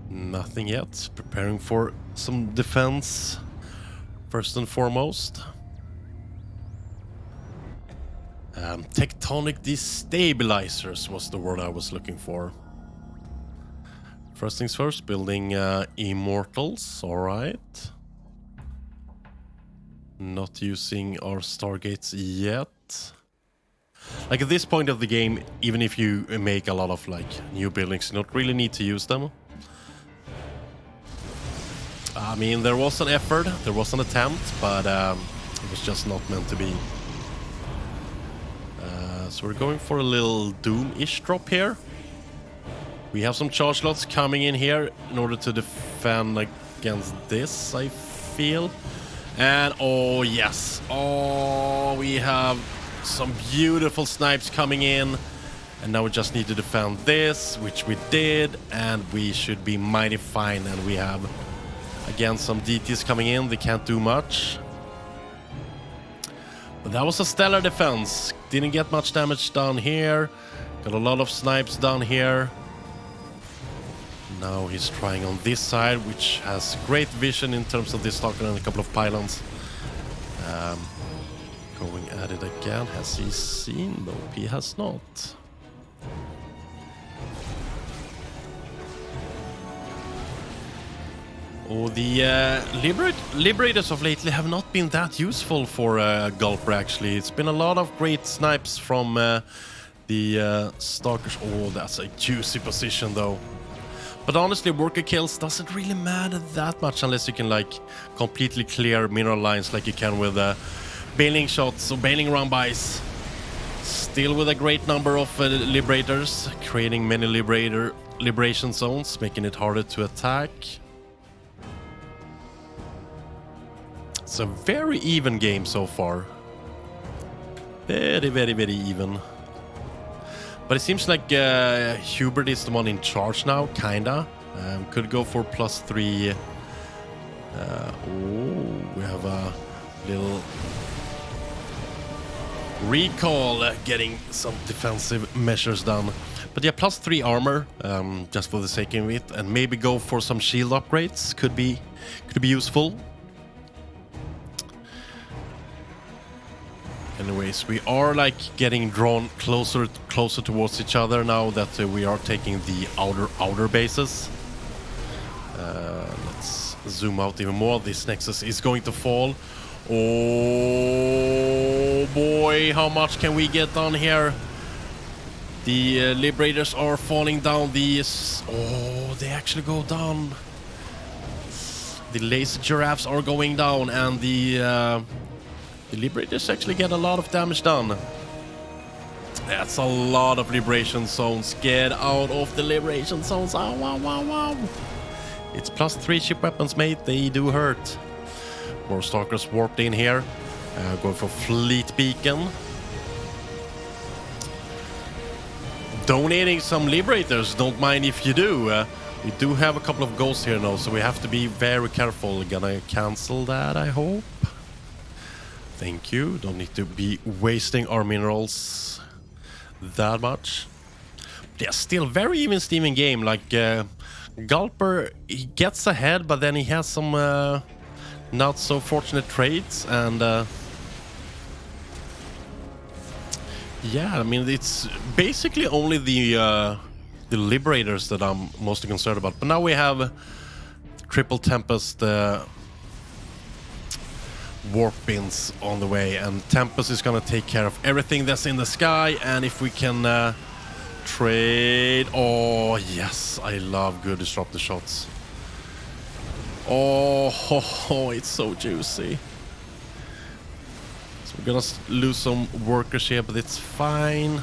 Nothing yet. Preparing for some defense first and foremost. Tectonic destabilizers was the word I was looking for. First things first, building Immortals. Alright. Not using our Stargates yet. Like at this point of the game, even if you make a lot of like new buildings, you don't really need to use them. I mean, there was an effort, there was an attempt, but it was just not meant to be. So we're going for a little Doom-ish drop here. We have some charge lots coming in here in order to defend against this, I feel. And oh yes, oh, we have some beautiful snipes coming in, and now we just need to defend this, which we did, and we should be mighty fine. And we have again some DTs coming in. They can't do much, but that was a stellar defense. Didn't get much damage down here, got a lot of snipes down here. Now he's trying on this side, which has great vision in terms of this stalker and a couple of pylons. Going at it again. Has he seen? Nope, he has not. Oh, the Liberators of lately have not been that useful for Gulper, actually. It's been a lot of great snipes from the Stalkers. Oh, that's a juicy position, though. But honestly, worker kills doesn't really matter that much unless you can, like, completely clear mineral lines like you can with bailing shots or bailing run-bys. Still with a great number of Liberators, creating many liberation zones, making it harder to attack. It's a very even game so far. Very, very, very even. But it seems like Hubert is the one in charge now, kinda. Could go for +3. Oh, we have a little recall, getting some defensive measures done. But yeah, +3 armor, just for the sake of it, and maybe go for some shield upgrades could be useful. Anyways, we are like getting drawn closer towards each other now that we are taking the outer bases. Let's zoom out even more. This Nexus is going to fall. Oh boy, how much can we get done here? The Liberators are falling down. These, oh, they actually go down. The laser giraffes are going down, and the Liberators actually get a lot of damage done. That's a lot of liberation zones. Get out of the liberation zones. Oh, wow, wow, wow. It's +3 ship weapons, mate. They do hurt. More Stalkers warped in here. Going for Fleet Beacon. Donating some Liberators. Don't mind if you do. We do have a couple of ghosts here now, so we have to be very careful. Gonna cancel that, I hope. Thank you. Don't need to be wasting our minerals that much. Yeah, still very even Steven game. Like Gulper, he gets ahead, but then he has some not so fortunate trades, and yeah, I mean it's basically only the Liberators that I'm mostly concerned about. But now we have Triple Tempest warp bins on the way, and Tempest is gonna take care of everything that's in the sky. And if we can trade, oh yes, I love good disruptor shots. Oh, it's so juicy. So we're gonna lose some workers here, but it's fine.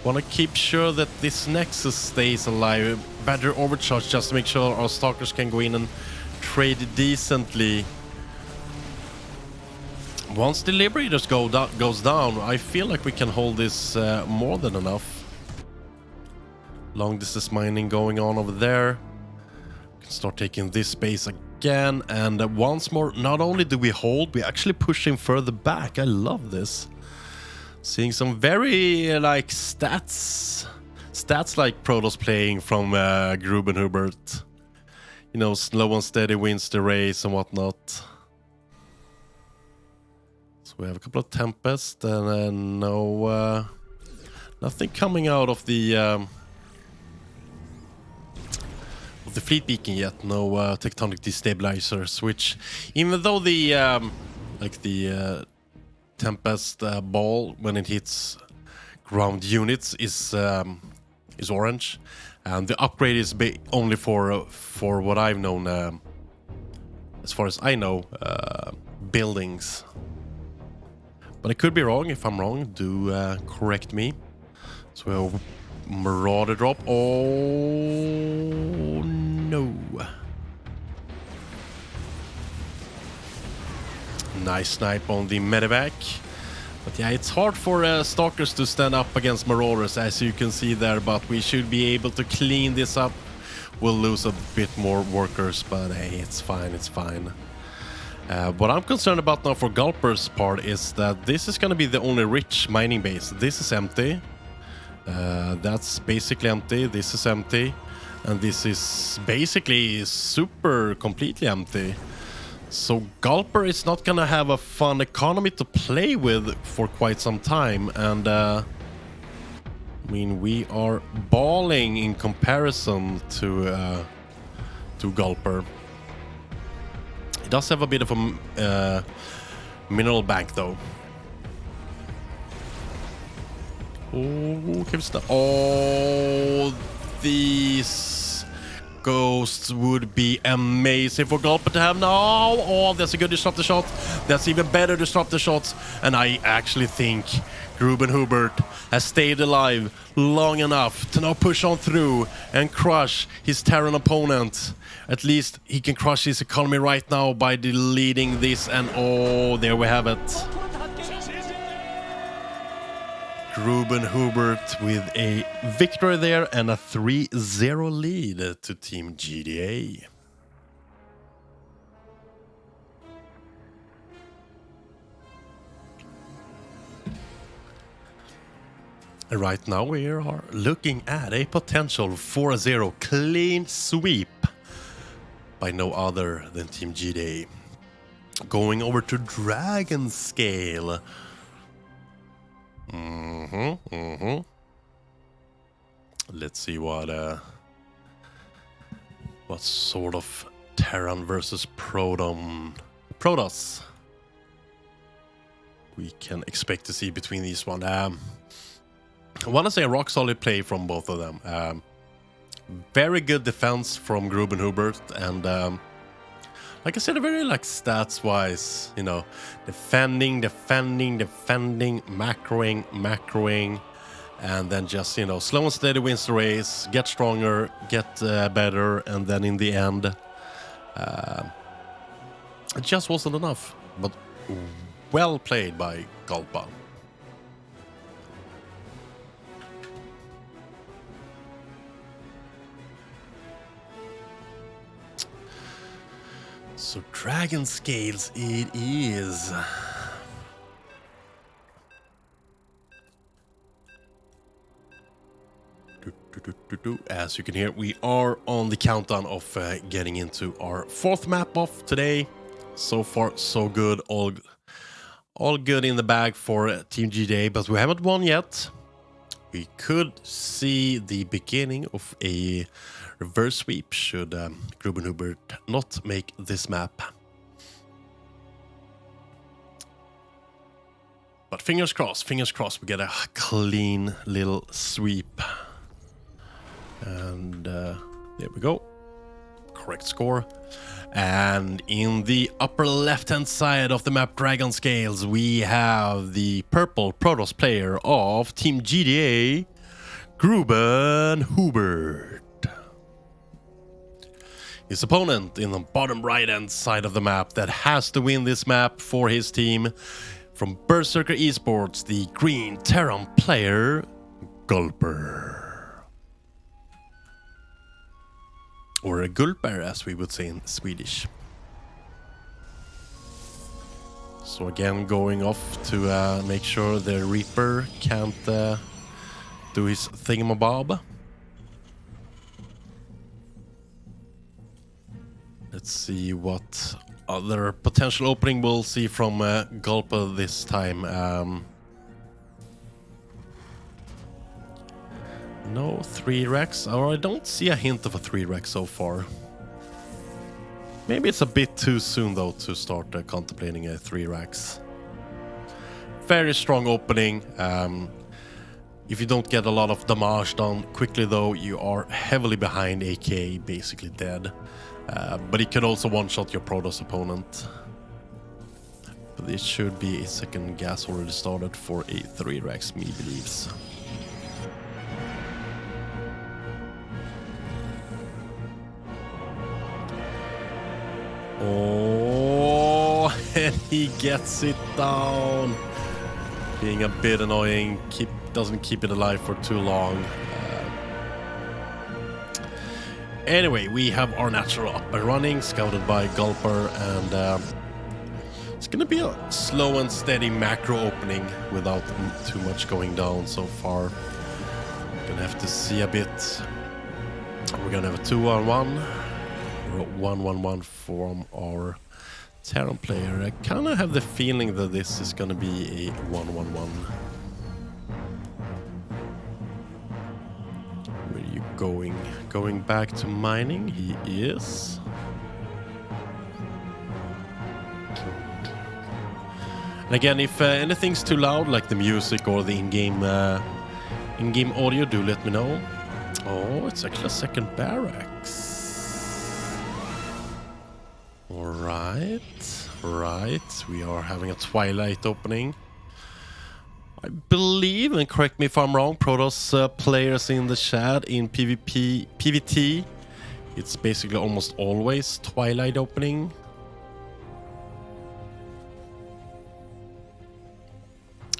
Wanna keep sure that this Nexus stays alive. Better overcharge just to make sure our Stalkers can go in and trade decently. Once the Liberators goes down, I feel like we can hold this more than enough. Long distance mining going on over there. We can start taking this space again, and once more, not only do we hold, we actually push him further back. I love this. Seeing some very like stats like Protoss playing from Grubenhubert. You know, slow and steady wins the race and whatnot. We have a couple of Tempest, and no, nothing coming out of the Fleet Beacon yet. No tectonic destabilizers. Which, even though the like the Tempest ball when it hits ground units is orange, and the upgrade is only for what I've known, as far as I know, buildings. But I could be wrong. If I'm wrong, do correct me. So we have Marauder drop. Oh no. Nice snipe on the medevac. But yeah, it's hard for Stalkers to stand up against Marauders, as you can see there. But we should be able to clean this up. We'll lose a bit more workers, but hey, it's fine, it's fine. What I'm concerned about now for Gulper's part is that this is going to be the only rich mining base. This is empty. That's basically empty. This is empty. And this is basically completely empty. So Gulper is not going to have a fun economy to play with for quite some time. And I mean, we are balling in comparison to Gulper. It does have a bit of a mineral bank, though. Oh, these ghosts would be amazing for Gulper to have now. Oh, that's a good disruptor shot. That's even better disruptor shots. And I actually think Grubenhubert has stayed alive long enough to now push on through and crush his Terran opponent. At least he can crush his economy right now by deleting this, and oh, there we have it. Grubenhubert with a victory there and a 3-0 lead to Team GdA. Right now we are looking at a potential 4-0 clean sweep by no other than Team GdA. Going over to Dragon Scale. Let's see what sort of Terran versus Protoss we can expect to see between these one. I want to say a rock solid play from both of them. Very good defense from Grubenhubert, and like I said, a very like stats wise, you know, defending, macroing, and then just, you know, slow and steady wins the race, get stronger, get better, and then in the end, it just wasn't enough. But well played by Gulpa. So Dragon Scales it is. As you can hear, we are on the countdown of getting into our fourth map of today. So far, so good. All good in the bag for Team GdA, but we haven't won yet. We could see the beginning of a reverse sweep should Grubenhubert not make this map. But fingers crossed, we get a clean little sweep. And there we go. Correct score. And in the upper left-hand side of the map Dragon Scales, we have the purple Protoss player of Team GdA, Grubenhubert. His opponent in the bottom right-hand side of the map that has to win this map for his team, from Berserker esports, the green Terran player, Gulper. Or a Gulper, as we would say in Swedish. So again, going off to make sure the Reaper can't do his thingamabob. Let's see what other potential opening we'll see from Gulpa this time. No 3 racks, or I don't see a hint of a 3 rack so far. Maybe it's a bit too soon though to start contemplating a 3 racks. Very strong opening. If you don't get a lot of damage done quickly though, you are heavily behind, aka basically dead. But it can also one-shot your Protoss opponent. But this should be a second gas already started for a 3 racks, me believes. Oh, and he gets it down. Being a bit annoying, doesn't keep it alive for too long. Anyway, we have our natural up and running, scouted by Gulper, and it's gonna be a slow and steady macro opening without too much going down so far. Gonna have to see a bit. We're gonna have a 2-on-1. 1-1-1 from our Terran player. I kind of have the feeling that this is going to be a 1-1-1. Where are you going? Going back to mining? He is. And again, if anything's too loud, like the music or the in-game audio, do let me know. Oh, it's actually a second barracks. Right. We are having a Twilight opening. I believe, and correct me if I'm wrong, Protoss players in the chat in PvT, it's basically almost always Twilight opening.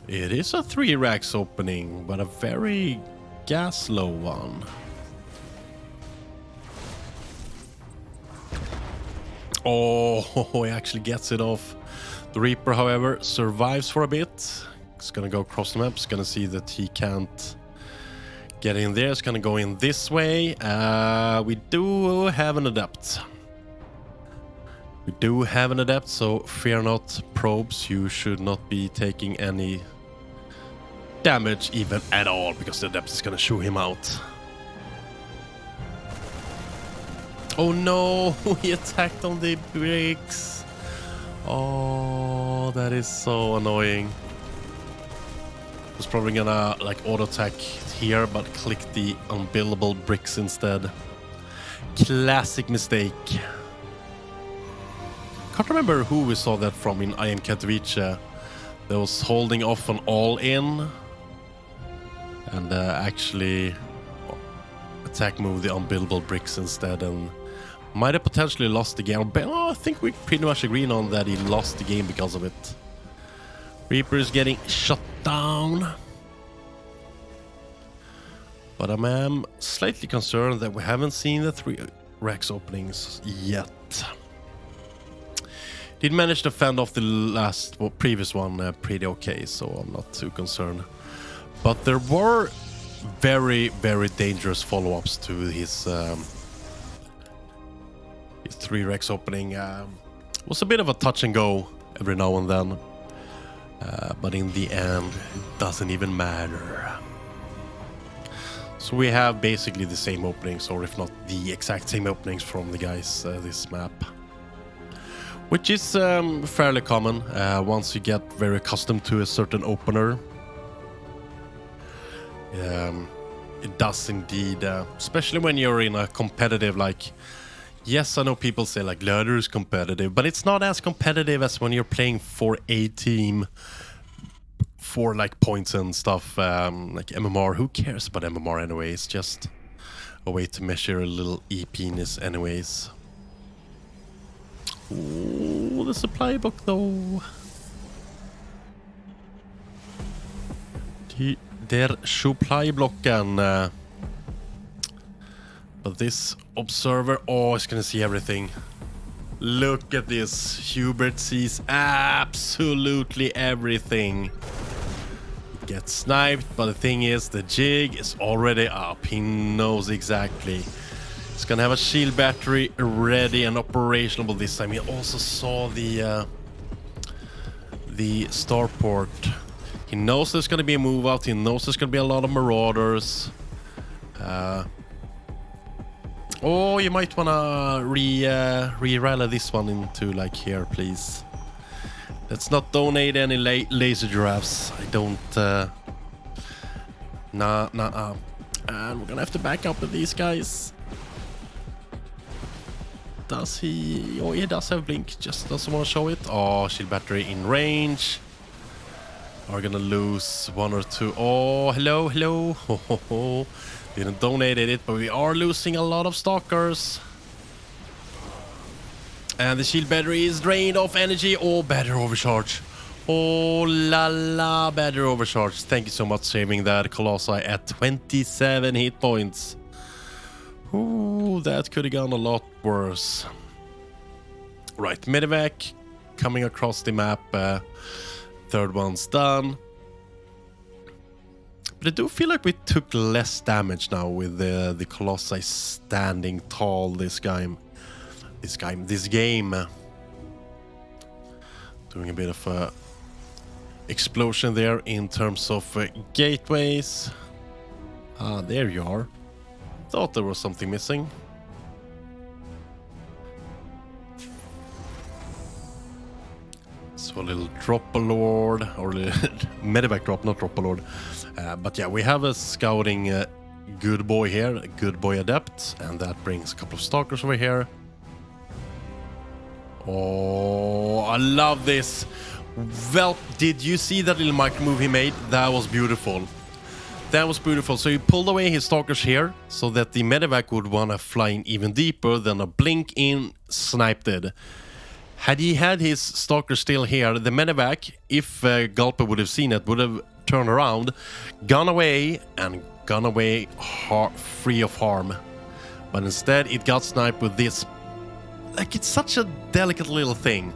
It is a 3 racks opening, but a very gas low one. Oh, he actually gets it off. The Reaper, however, survives for a bit. He's gonna go across the map. He's gonna see that he can't get in there. It's gonna go in this way. We do have an adept. We do have an adept, so fear not, probes. You should not be taking any damage even at all, because the adept is gonna shoot him out. Oh no, he attacked on the bricks. Oh, that is so annoying. Was probably gonna like auto attack here, but click the unbillable bricks instead. Classic mistake. Can't remember who we saw that from in I Am Katowice. That was holding off on all in and actually attack move the unbillable bricks instead, and might have potentially lost the game. Oh, I think we pretty much agreed on that he lost the game because of it. Reaper is getting shut down. But I am slightly concerned that we haven't seen the 3 Rex openings yet. Did manage to fend off the previous one pretty okay, so I'm not too concerned. But there were very, very dangerous follow-ups to his 3 Rex opening. Was a bit of a touch and go every now and then. But in the end, it doesn't even matter. So we have basically the same openings, or if not the exact same openings from the guys this map. Which is fairly common once you get very accustomed to a certain opener. It does indeed, especially when you're in a competitive, like, yes, I know people say like Ladder is competitive, but it's not as competitive as when you're playing for a team for like points and stuff, like MMR. Who cares about MMR anyway? It's just a way to measure a little E-penis anyways. Ooh, the supply book though. Der Supply-blocken. But this observer, oh, is gonna see everything. Look at this. Hubert sees absolutely everything. Gets sniped, but the thing is, the jig is already up. He knows exactly. He's gonna have a shield battery ready and operational this time. He also saw the starport. He knows there's gonna be a move out. He knows there's gonna be a lot of marauders. Oh, you might wanna re-rally this one into like here, please. Let's not donate any laser giraffes. I don't. Nah. And we're gonna have to back up with these guys. Does he? Oh, he does have blink. Just doesn't want to show it. Oh, shield battery in range. Are gonna lose 1 or 2. Oh, hello. Ho, ho, ho. Didn't donate it, but we are losing a lot of stalkers. And the shield battery is drained of energy. Oh, battery overcharge. Oh, la la, battery overcharge. Thank you so much saving that Colossi at 27 hit points. Ooh, that could have gone a lot worse. Right, medevac coming across the map. Third one's done. But I do feel like we took less damage now with the Colossi standing tall this game. Doing a bit of a explosion there in terms of gateways. Ah, there you are. Thought there was something missing. So a little drop-a-lord, or a medevac drop, not drop-a-lord. But yeah, we have a scouting good boy here, a good boy adept, and that brings a couple of stalkers over here. Oh, I love this. Well, did you see that little micro move he made? That was beautiful. That was beautiful. So he pulled away his stalkers here so that the medevac would want to fly in even deeper, then a blink in, sniped it. Had he had his stalker still here, the medevac, if Gulper would have seen it, would have turned around, gone away free of harm. But instead, it got sniped with this. Like, it's such a delicate little thing.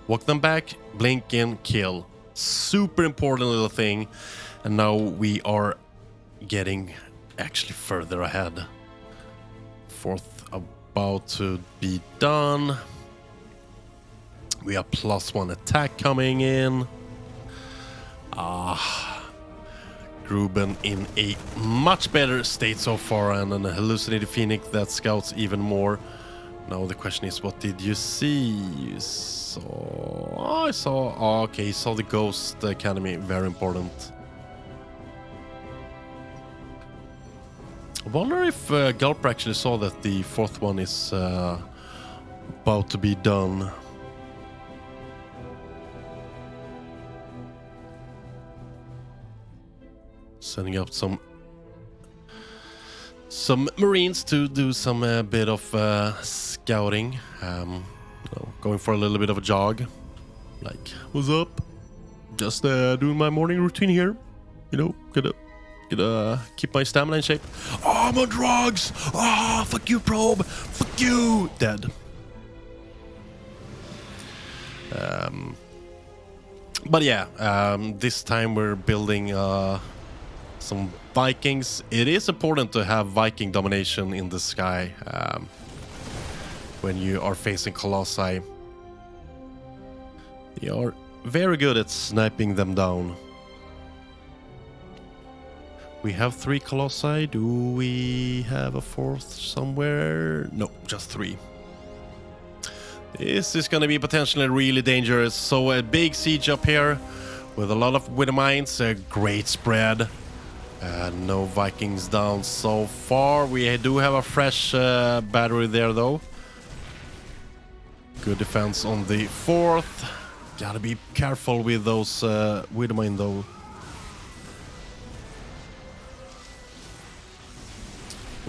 Walk them back, blink in, kill. Super important little thing. And now we are getting actually further ahead. Fourth about to be done. We have +1 attack coming in. Gruben in a much better state so far, and an hallucinated phoenix that scouts even more. Now the question is, what did you see? You saw... I saw... Oh, okay, you saw the Ghost Academy. Very important. I wonder if Gulper actually saw that the fourth one is about to be done. Sending up some Marines to do some bit of scouting. Going for a little bit of a jog. Like, what's up? Just doing my morning routine here. You know, gotta keep my stamina in shape. Oh, I'm on drugs! Oh, fuck you, probe! Fuck you! Dead. But yeah, this time we're building some Vikings. It is important to have Viking domination in the sky when you are facing Colossi. They are very good at sniping them down. We have 3 Colossi. Do we have a 4th somewhere? No, just 3. This is going to be potentially really dangerous. So a big siege up here with a lot of widow mines, a great spread. No Vikings down so far. We do have a fresh battery there though. Good defense on the 4th. Gotta be careful with those widow mine though.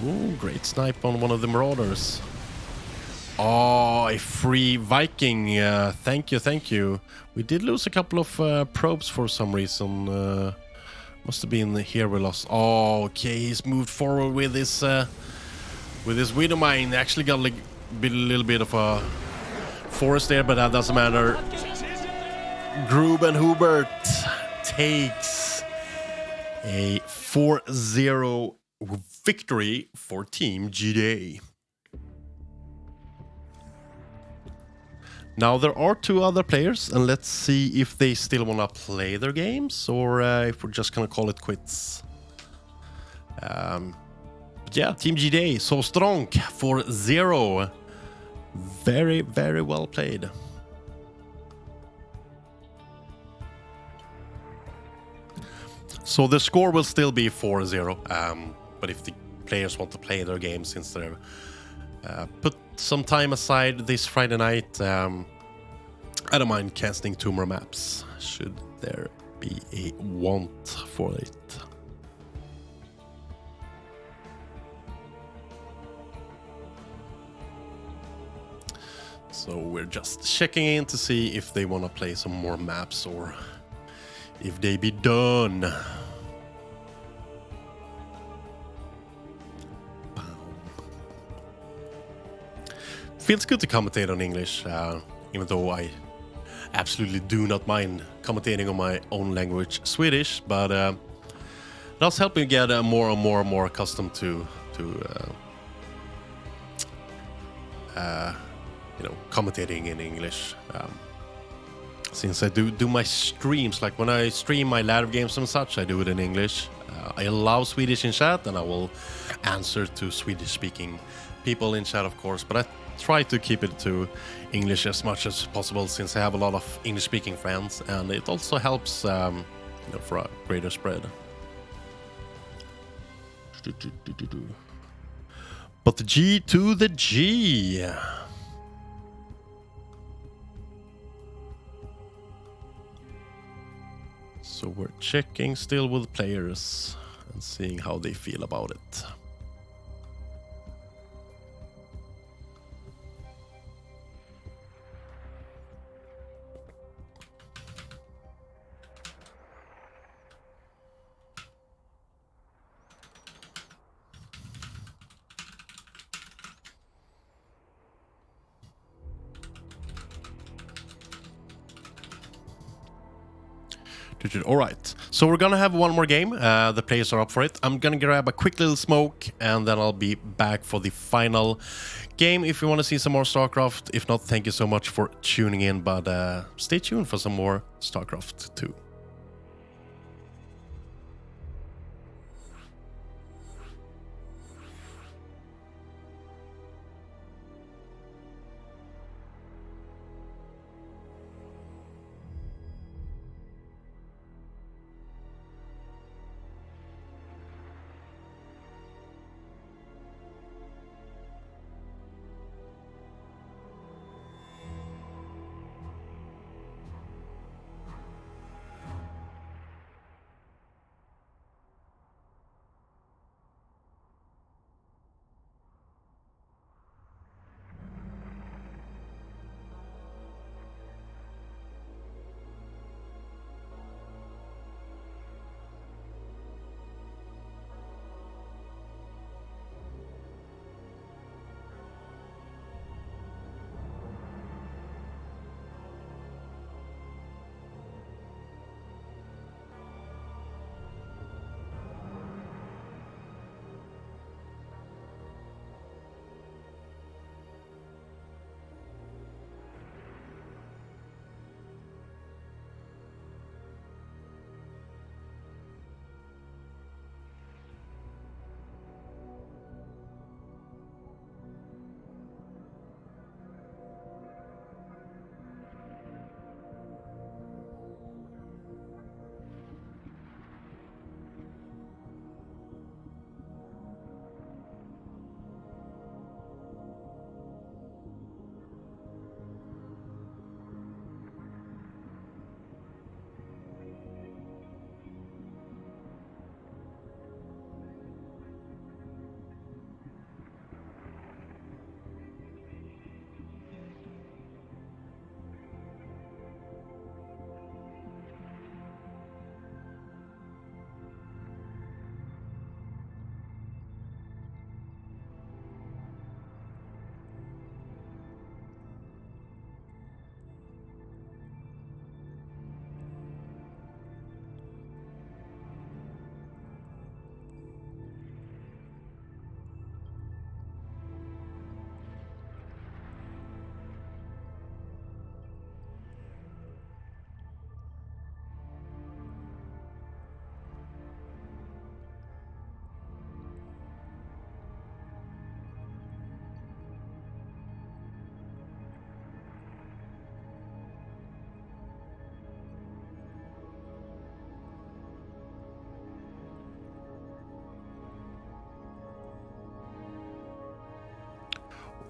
Ooh, great snipe on one of the marauders. Oh, a free Viking. Thank you. We did lose a couple of probes for some reason. Must have been here we lost. Oh, okay, he's moved forward with his widow mine. Actually got a little bit of a forest there, but that doesn't matter. Gruben Hubert takes a 4-0 victory for Team GdA. Now there are 2 other players, and let's see if they still want to play their games or if we're just gonna call it quits. But yeah, Team GdA, so strong, 4-0. Very, very well played. So the score will still be 4-0, but if the players want to play their game since they're put some time aside this Friday night, I don't mind casting 2 more maps, should there be a want for it. So we're just checking in to see if they want to play some more maps or if they be done. Feels good to commentate on English, even though I absolutely do not mind commentating on my own language, Swedish, but it does help me get more and more accustomed to you know, commentating in English. Since I do my streams, like when I stream my ladder games and such, I do it in English. I allow Swedish in chat, and I will answer to Swedish-speaking people in chat, of course, but I try to keep it to English as much as possible, since I have a lot of English-speaking friends, and it also helps you know, for a greater spread. But the G to the G. So we're checking still with players and seeing how they feel about it. All right, so we're gonna have one more game. The players are up for it. I'm gonna grab a quick little smoke, and then I'll be back for the final game. If you want to see some more StarCraft, if not, thank you so much for tuning in. But stay tuned for some more StarCraft 2.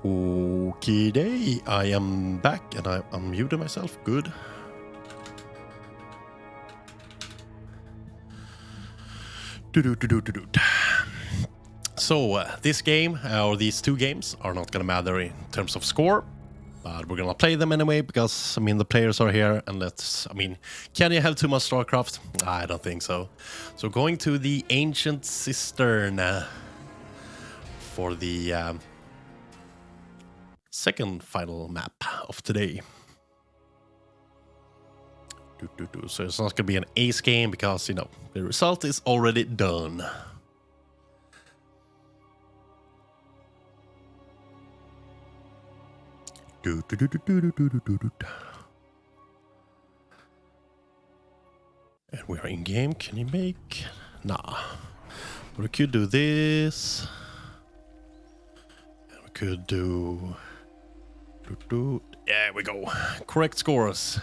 Okay, day. I am back, and I unmuted myself. Good. So this game, or these two games, are not gonna matter in terms of score, but we're gonna play them anyway because I mean the players are here, and can you have too much StarCraft? I don't think so. So going to the Ancient Cistern for the second final map of today. So it's not gonna be an ace game because the result is already done. And we are in game. Can you make? Nah. But we could do this. And we could do. There we go. Correct scores.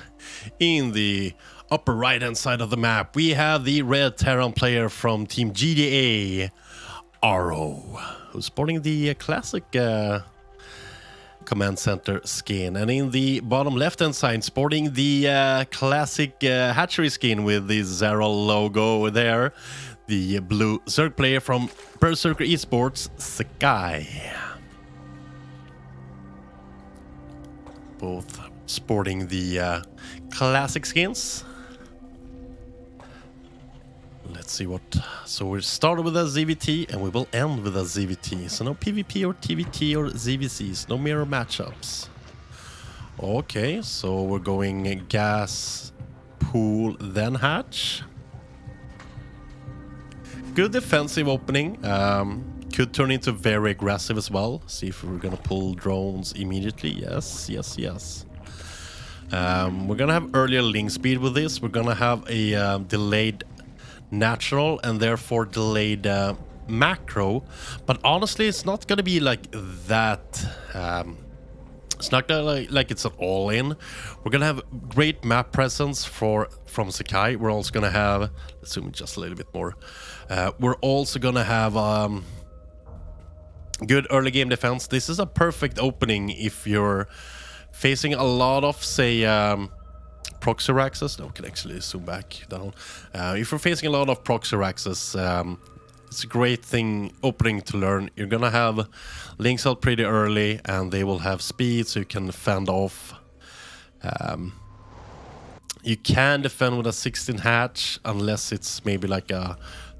In the upper right hand side of the map, we have the red Terran player from Team GdA, Arrow, who's sporting the classic command center skin, and in the bottom left hand side sporting the classic hatchery skin with the Zerol logo there, the blue Zerg player from Berserker esports, Sakai. Both sporting the classic skins. Let's see what. So we started with a ZVT and we will end with a ZVT. So no PvP or TVT or ZVCs, no mirror matchups. Okay, so we're going gas pool, then hatch. Good defensive opening. Could turn into very aggressive as well. See if we're gonna pull drones immediately. Yes, yes, yes. We're gonna have earlier link speed with this. We're gonna have a delayed natural and therefore delayed macro. But honestly, it's not gonna be like that. It's not gonna like it's an all-in. We're gonna have great map presence from Sakai. We're also gonna have, let's zoom in just a little bit more. We're also gonna have good early game defense. This is a perfect opening if you're facing a lot of, say, proxy access. No, we can actually zoom back down. If you're facing a lot of proxy access, it's a great opening to learn. You're gonna have links out pretty early, and they will have speed, so you can fend off. You can defend with a 16 hatch, unless it's maybe like a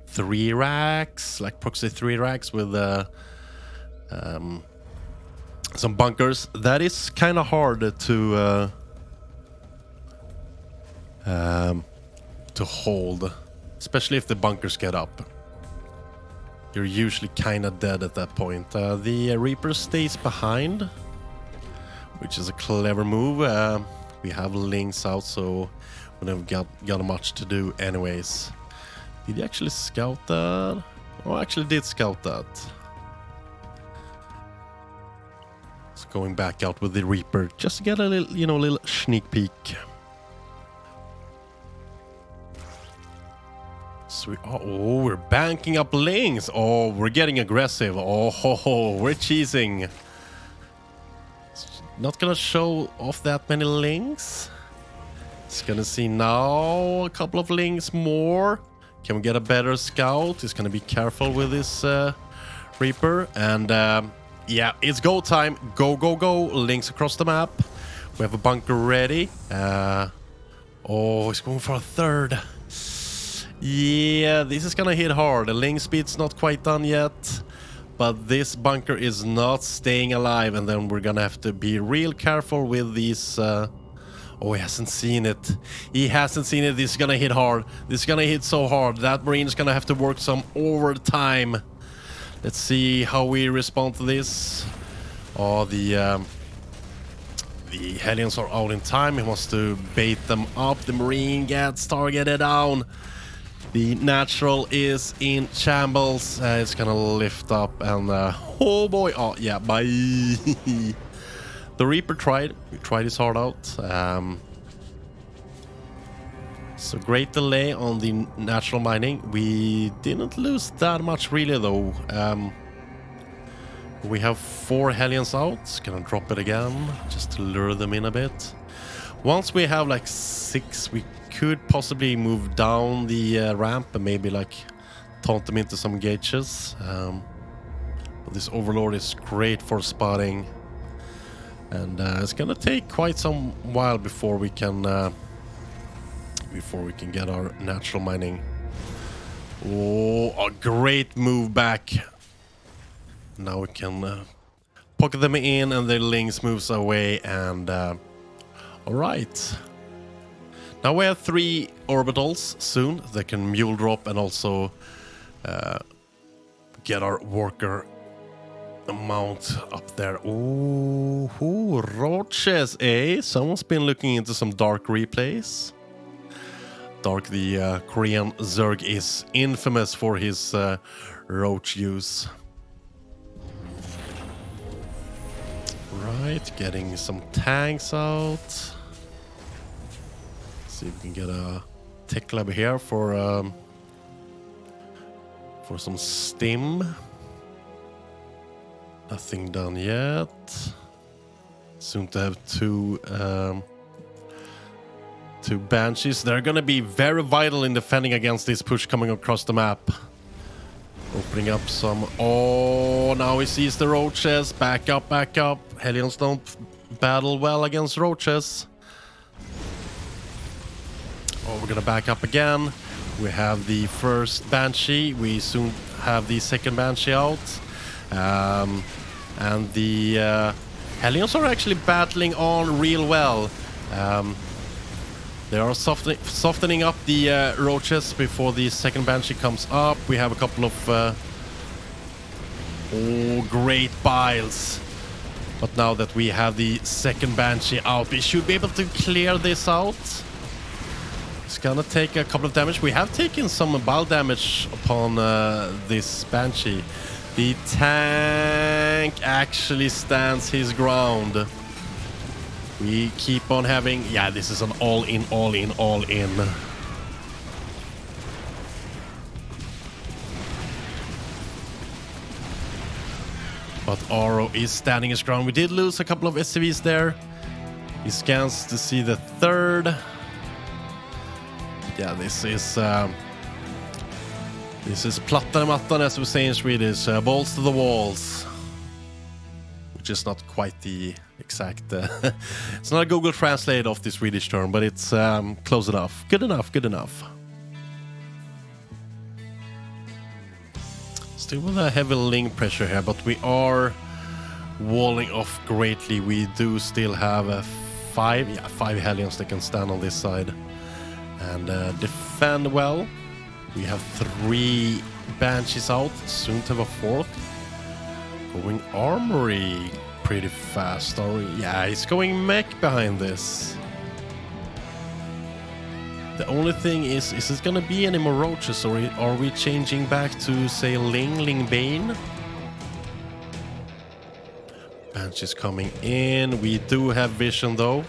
3 racks, like proxy 3 racks with some bunkers. That is kind of hard to hold, especially if the bunkers get up. You're usually kind of dead at that point. The Reaper stays behind, which is a clever move. We have links out, so we don't got much to do anyways. Did you actually scout that? Oh, I actually did scout that. So going back out with the Reaper just to get a little, little sneak peek. So we're banking up links. Oh, we're getting aggressive. Oh, we're cheesing. It's not gonna show off that many links. It's gonna see now a couple of links more. Can we get a better scout? He's gonna be careful with this Reaper. And yeah, it's go time. Go, go, go. Links across the map. We have a bunker ready. Oh, he's going for a third. Yeah, this is gonna hit hard. The link speed's not quite done yet, but this bunker is not staying alive, and then we're gonna have to be real careful with these. Oh, he hasn't seen it. He hasn't seen it. This is gonna hit hard. This is gonna hit so hard. That Marine is gonna have to work some overtime. Let's see how we respond to this. Oh, the Hellions are out in time. He wants to bait them up. The Marine gets targeted down. The natural is in shambles. It's gonna lift up and oh boy. Oh yeah, bye. The Reaper tried. He tried his heart out. So great delay on the natural mining. We didn't lose that much really though. We have 4 Hellions out. Gonna drop it again just to lure them in a bit. Once we have like 6, we could possibly move down the ramp and maybe like taunt them into some gauges. But this Overlord is great for spotting, and it's gonna take quite some while before we can get our natural mining. Oh, a great move back. Now we can pocket them in, and the links moves away, and all right. Now we have 3 orbitals soon. They can mule drop and also get our worker amount up there. Ooh, roaches, eh? Someone's been looking into some Dark replays. Dark, the Korean Zerg, is infamous for his roach use. Right, getting some tanks out. See if we can get a tech lab here for some stim. Nothing done yet. Soon to have 2 Banshees. They're gonna be very vital in defending against this push coming across the map. Opening up some. Oh, now he sees the roaches. Back up, back up. Hellions don't battle well against roaches. Oh, we're gonna back up again. We have the first Banshee. We soon have the second Banshee out. And the Hellions are actually battling on real well. They are softening up the roaches before the second Banshee comes up. We have a couple of great biles. But now that we have the second Banshee out, we should be able to clear this out. It's gonna take a couple of damage. We have taken some bile damage upon this Banshee. The tank actually stands his ground. We keep on having... Yeah, this is an all-in, all-in, all-in. But Aro is standing his ground. We did lose a couple of SCVs there. He scans to see the third. Yeah, this is plattan i mattan, as we say in Swedish. Balls to the walls. Which is not quite the exact... it's not a Google Translate of the Swedish term, but it's close enough. Good enough, good enough. Still with a heavy ling pressure here, but we are walling off greatly. We do still have five Hellions that can stand on this side and defend well. We have 3 Banshees out, soon to have a 4th. Going armory pretty fast. Yeah, he's going mech behind this. The only thing is it gonna be any more roaches, or are we changing back to, say, Ling Bane? Banshee's coming in. We do have vision though,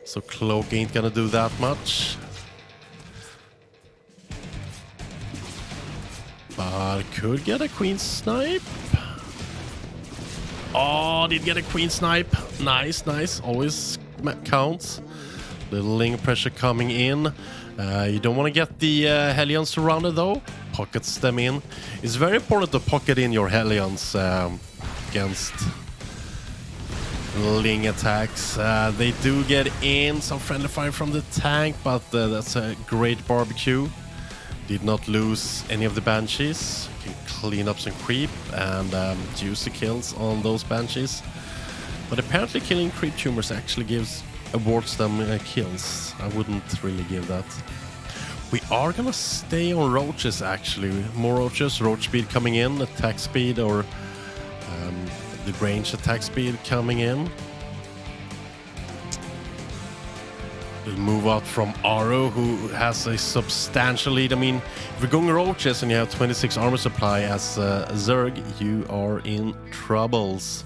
so Cloak ain't gonna do that much. But could get a Queen Snipe. Oh, did get a Queen Snipe. Nice, nice. Always counts. Little ling pressure coming in. You don't want to get the Hellions surrounded though. Pockets them in. It's very important to pocket in your Hellions against ling attacks. They do get in some friendly fire from the tank, but that's a great barbecue. Did not lose any of the Banshees. Can clean up some creep and juicy kills on those Banshees. But apparently killing creep tumors actually awards them kills. I wouldn't really give that. We are gonna stay on roaches actually. More roaches, roach speed coming in, attack speed or the range attack speed coming in. We'll move out from Aro, who has a substantial lead. I mean, if you're going roaches and you have 26 armor supply as Zerg, you are in troubles.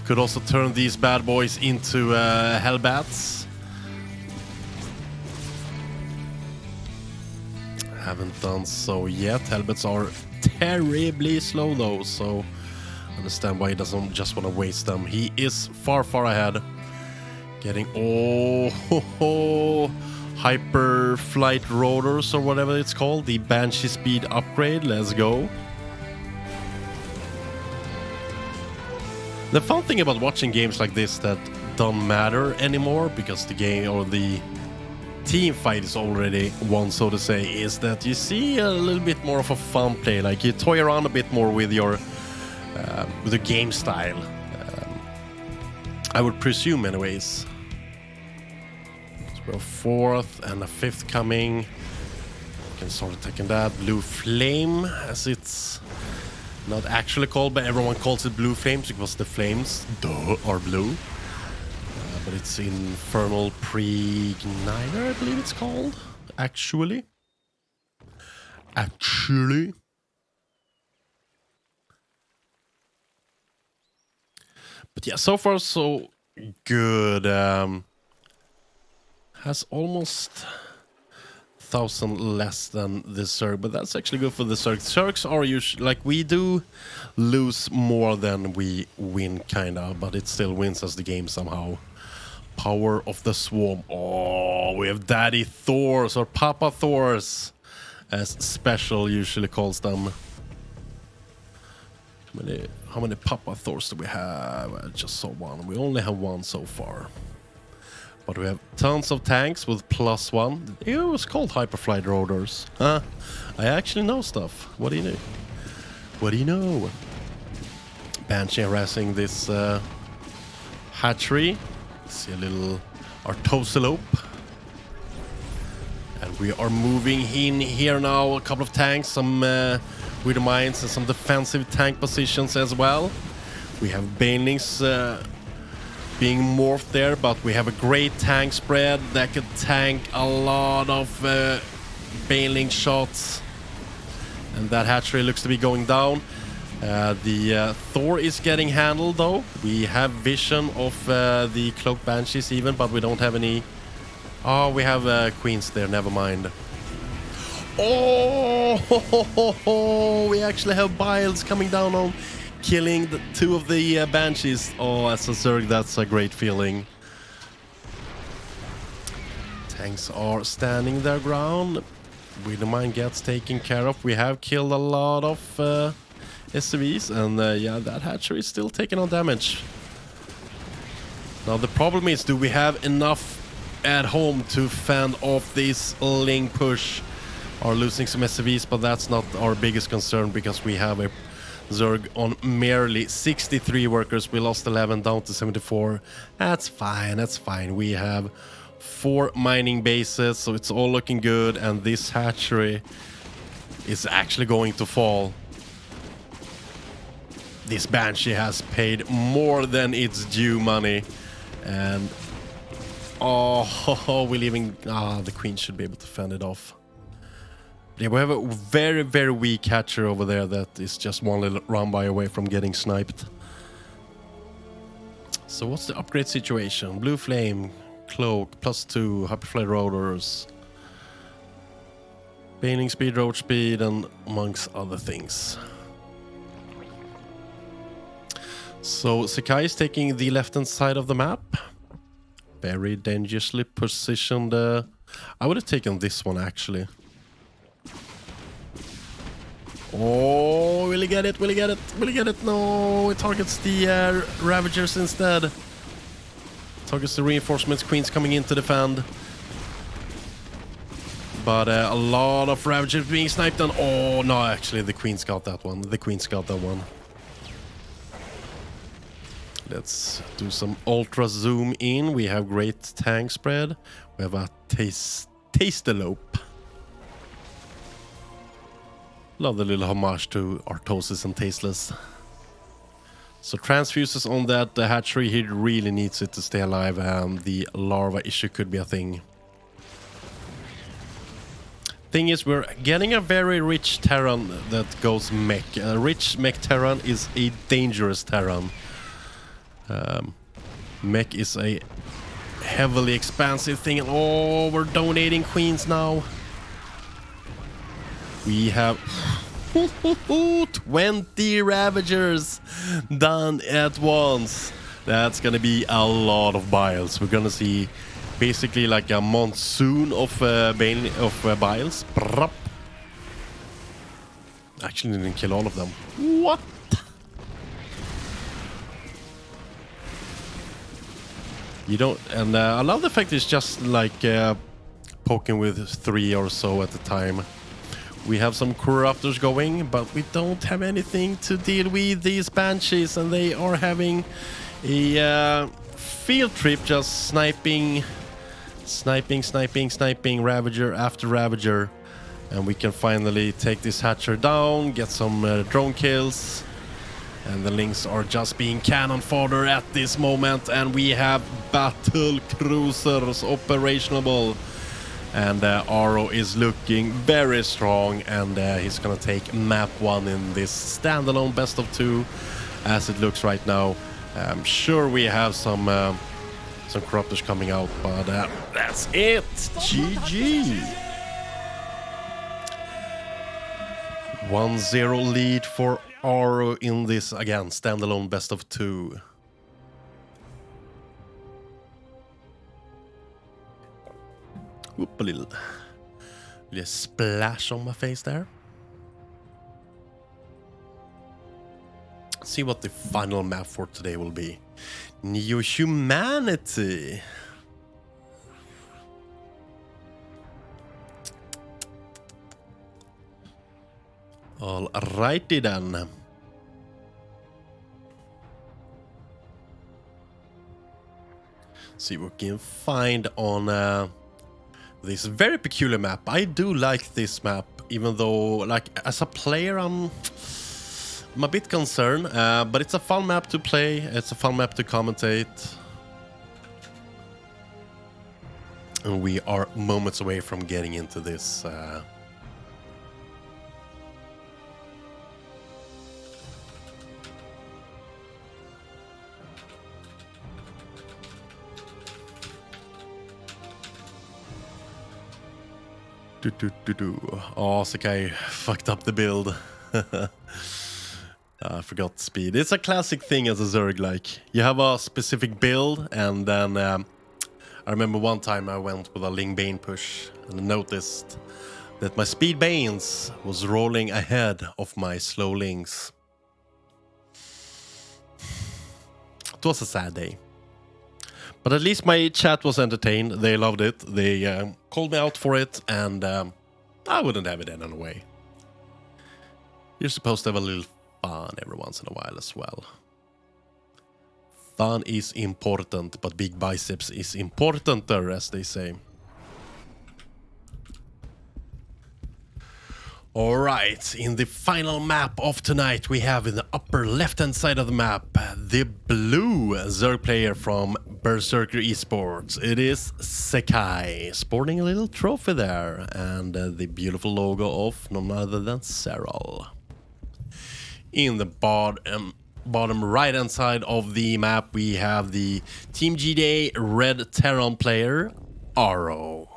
Could also turn these bad boys into Hellbats. Haven't done so yet. Hellbats are terribly slow though, so I understand why he doesn't just want to waste them. He is far, far ahead. Getting hyper flight rotors or whatever it's called. The Banshee speed upgrade. Let's go. The fun thing about watching games like this that don't matter anymore because the game or the team fight is already won, so to say, is that you see a little bit more of a fun play. Like you toy around a bit more with your with the game style. I would presume, anyways. So we have 4th and a 5th coming. We can start attacking that. Blue Flame, as it's not actually called, but everyone calls it Blue Flames because the flames are blue. But it's Infernal Pre-Igniter, I believe it's called. Actually. But yeah, so far so good. Has almost 1,000 less than the Zerg, but that's actually good for the Zerg. Zergs are usually, like, we do lose more than we win, kind of, but it still wins us the game somehow. Power of the Swarm. Oh, we have Daddy Thors, or Papa Thors, as Special usually calls them. How many Papa Thors do we have? I just saw one. We only have one so far. But we have tons of tanks with +1. It was called Hyperflight Rotors. Huh? I actually know stuff. What do you know? What do you know? Banshee harassing this hatchery. See a little Artosilope. We are moving in here now. A couple of tanks, some with the mines and some defensive tank positions as well. We have banelings being morphed there, but we have a great tank spread that could tank a lot of baneling shots. And that hatchery looks to be going down. The Thor is getting handled though. We have vision of the cloak banshees even, but we don't have any. Oh, we have queens there, never mind. Oh, we actually have Biles coming down on killing the two of the banshees. Oh, as a Zerg, that's a great feeling. Tanks are standing their ground. Widowmine gets taken care of. We have killed a lot of SCVs, and yeah, that hatchery is still taking on damage. Now the problem is, do we have enough at home to fend off this Ling push? Are losing some SCVs, but that's not our biggest concern because we have a Zerg on merely 63 workers. We lost 11 down to 74. That's fine, that's fine. We have 4 mining bases, so it's all looking good, and this hatchery is actually going to fall. This Banshee has paid more than its due money, and oh, we're leaving. The queen should be able to fend it off. Yeah, we have a very, very weak hatcher over there that is just one little run by away from getting sniped. So what's the upgrade situation? Blue Flame, Cloak, +2, Hyperflare Rotors, Baning Speed, Roach Speed, and amongst other things. So Sekai is taking the left-hand side of the map. Very dangerously positioned. I would have taken this one actually. Oh, will he get it? Will he get it? Will he get it? No, it targets the Ravagers instead. Targets the reinforcements. Queen's coming in to defend. But a lot of Ravagers being sniped on. Oh, no, actually, the Queen's got that one. The Queen's got that one. Let's do some ultra zoom in. We have great tank spread. We have a tastelope. Love the little homage to Artosis and Tasteless. So transfuses on that hatchery, he really needs it to stay alive, and the larva issue could be a thing. Thing is, we're getting a very rich Terran that goes mech. A rich mech Terran is a dangerous Terran. Mech is a heavily expansive thing. Oh, we're donating queens now. We have 20 Ravagers done at once. That's gonna be a lot of Biles. We're gonna see basically like a monsoon of Biles. Actually didn't kill all of them. What? You don't, and I love the fact it's just like poking with 3 or so at a time. We have some corruptors going, but we don't have anything to deal with these banshees, and they are having a field trip, just sniping Ravager after Ravager, and we can finally take this hatcher down, get some drone kills. And the Lynx are just being cannon fodder at this moment, and we have battle cruisers operational. And Aro is looking very strong, and he's gonna take map 1 in this standalone best of 2, as it looks right now. I'm sure we have some corruptors coming out, but that's it. GG. 1-0 lead for Aro in this, again, standalone best of 2. Whoop, a little splash on my face there. See what the final map for today will be. Neo-Humanity. Alrighty then. See what we can find on this very peculiar map. I do like this map, even though, like, as a player, I'm a bit concerned. But it's a fun map to play. It's a fun map to commentate. And we are moments away from getting into this. Oh, Sakai fucked up the build. I forgot speed. It's a classic thing as a Zerg, like, you have a specific build, and then I remember one time I went with a Ling Bane push and noticed that my speed Banes was rolling ahead of my slow Lings. It was a sad day. But at least my chat was entertained. They loved it. They called me out for it, and I wouldn't have it any way. You're supposed to have a little fun every once in a while as well. Fun is important, but big biceps is importanter, as they say. Alright, in the final map of tonight, we have in the upper left-hand side of the map, the blue Zerg player from Berserker esports. It is Sakai, sporting a little trophy there, and the beautiful logo of none other than Serral. In the bottom right-hand side of the map, we have the Team GdA Red Terran player, Aro.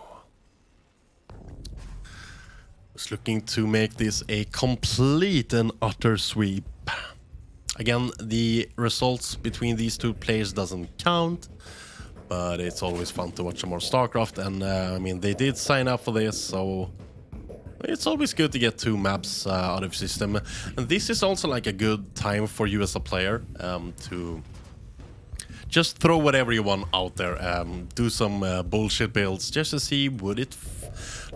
Looking to make this a complete and utter sweep. Again, the results between these two players doesn't count, but it's always fun to watch some more StarCraft, and I mean, they did sign up for this, so it's always good to get 2 maps out of system. And this is also like a good time for you as a player to just throw whatever you want out there, do some bullshit builds just to see would it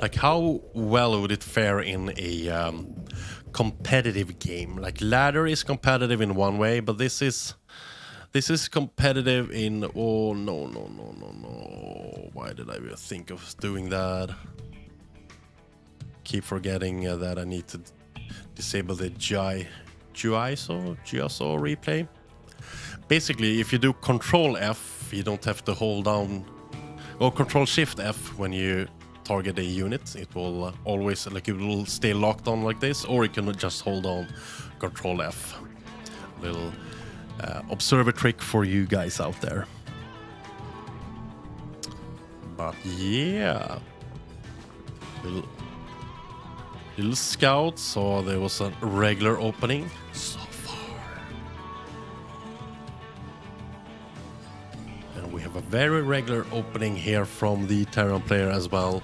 like how well would it fare in a competitive game. Like ladder is competitive in one way, but this is competitive in no, why did I even think of doing that? Keep forgetting that I need to disable the GISO replay. Basically, if you do Control F, you don't have to hold down, or Control Shift F when you target a unit. It will always, like, it will stay locked on like this, or you can just hold on Control F. Little observer trick for you guys out there. But yeah, little scout, so there was a regular opening so far. And we have a very regular opening here from the Terran player as well.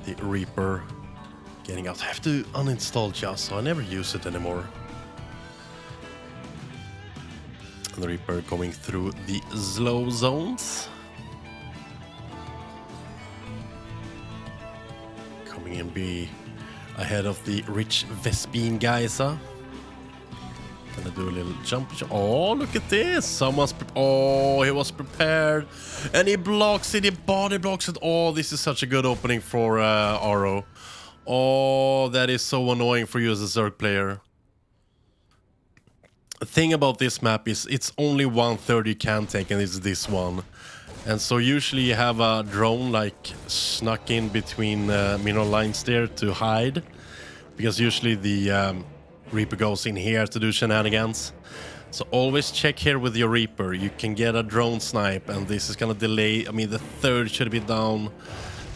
The Reaper getting out. I have to uninstall just, so I never use it anymore. And the Reaper going through the slow zones. Coming in be ahead of the rich Vespine Geisa. Gonna do a little jump. Oh, look at this! Someone's oh, he was prepared, and he blocks it. He body blocks it. Oh, this is such a good opening for Aro. Oh, that is so annoying for you as a Zerg player. The thing about this map is it's only 1/3 you can take, and it's this one. And so usually you have a drone like snuck in between mineral lines there to hide, because usually the Reaper goes in here to do shenanigans. So always check here with your Reaper. You can get a drone snipe, and this is gonna delay. I mean, the third should be down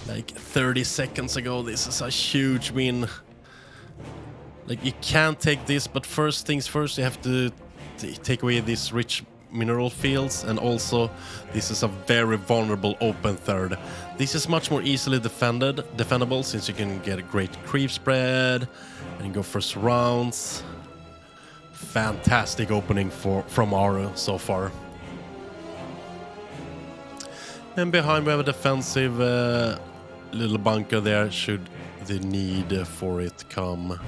like 30 seconds ago. This is a huge win. Like, you can't take this, but first things first, you have to take away these rich mineral fields, and also this is a very vulnerable open third. This is much more easily defendable, since you can get a great creep spread and go for rounds. Fantastic opening from Aro so far. And behind we have a defensive little bunker there should the need for it come.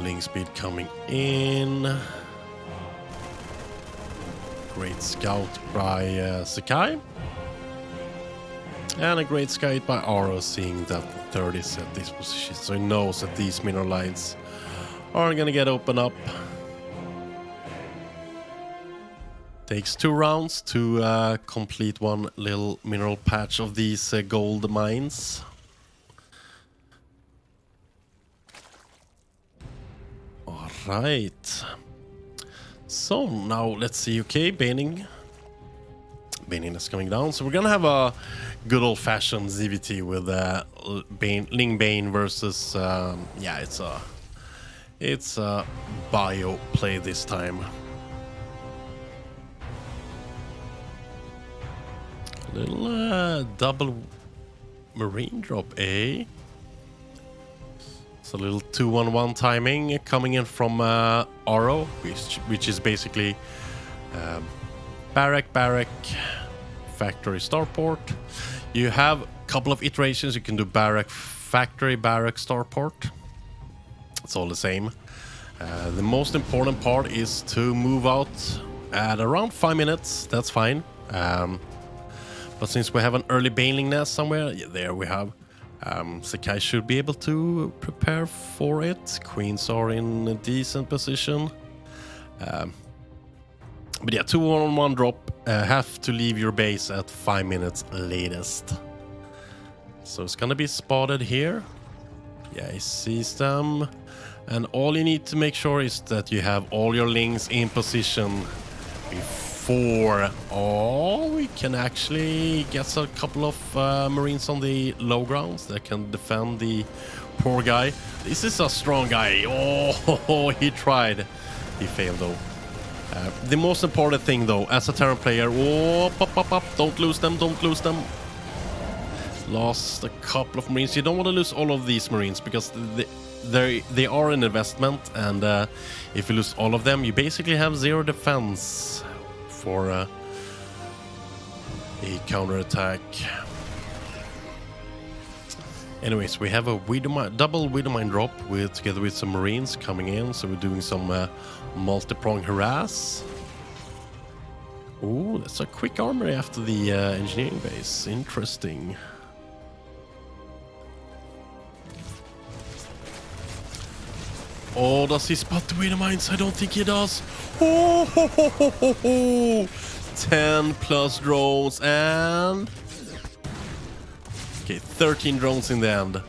Link speed coming in. great scout by Sakai. And a great scout by Aro, seeing that 30 is at this position. So he knows that these mineral lines are gonna get opened up. Takes 2 rounds to complete one little mineral patch of these gold mines. Alright. So now let's see. Okay, Baning is coming down. So we're gonna have a good old-fashioned ZVT with Ling Bane versus yeah, it's a bio play this time. Little double marine drop, eh? It's a little 2-1-1 timing coming in from Aro, which is basically barrack, factory, starport. You have a couple of iterations. You can do barrack, factory, barrack, starport. It's all the same. The most important part is to move out at around 5 minutes. That's fine. But since we have an early baneling nest somewhere, yeah, there we have. Sakai should be able to prepare for it. Queens are in a decent position. But yeah, 2-on-1 drop. Have to leave your base at 5 minutes latest. So it's gonna be spotted here. Yeah, he sees them. And all you need to make sure is that you have all your lings in position before. Oh, we can actually get a couple of marines on the low grounds that can defend the poor guy. This is a strong guy. Oh, he tried. He failed though. The most important thing though, as a Terran player, oh, pop, don't lose them. Lost a couple of marines. You don't want to lose all of these marines because they are an investment, and if you lose all of them, you basically have 0 defense for a counterattack. Anyways, we have a double Widowmine drop together with some marines coming in, so we're doing some multi-prong harass. Oh, that's a quick armory after the engineering base. Interesting. Oh, does he spot the Widowmines? I don't think he does. Oh, 10 plus drones and... Okay, 13 drones in the end.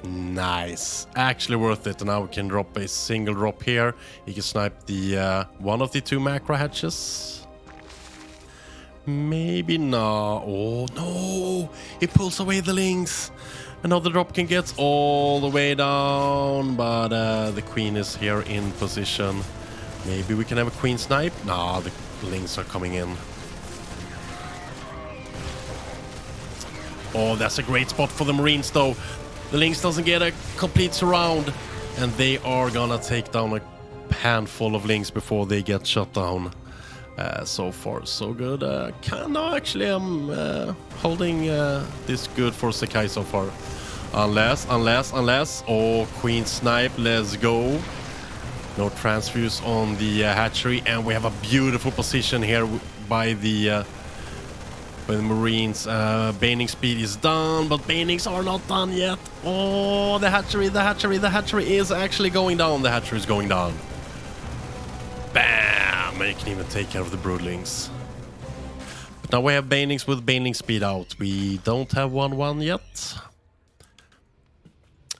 Nice. Actually worth it. And now we can drop a single drop here. He can snipe the one of the 2 macro hatches. Maybe not. Oh, no. He pulls away the lings. Another drop can get all the way down. But the queen is here in position. Maybe we can have a queen snipe. Nah, the lings are coming in. Oh, that's a great spot for the marines though. The lynx doesn't get a complete surround, and they are gonna take down a handful of lynx before they get shut down. So far so good. No, actually I'm holding this good for Sakai so far. Unless oh, queen snipe, let's go. No transfuse on the hatchery, and we have a beautiful position here by the marines. Baning speed is done, but banings are not done yet. Oh, the hatchery is actually going down. The hatchery is going down. Bam! You can even take care of the broodlings. But now we have banings with baning speed out. We don't have 1-1 yet.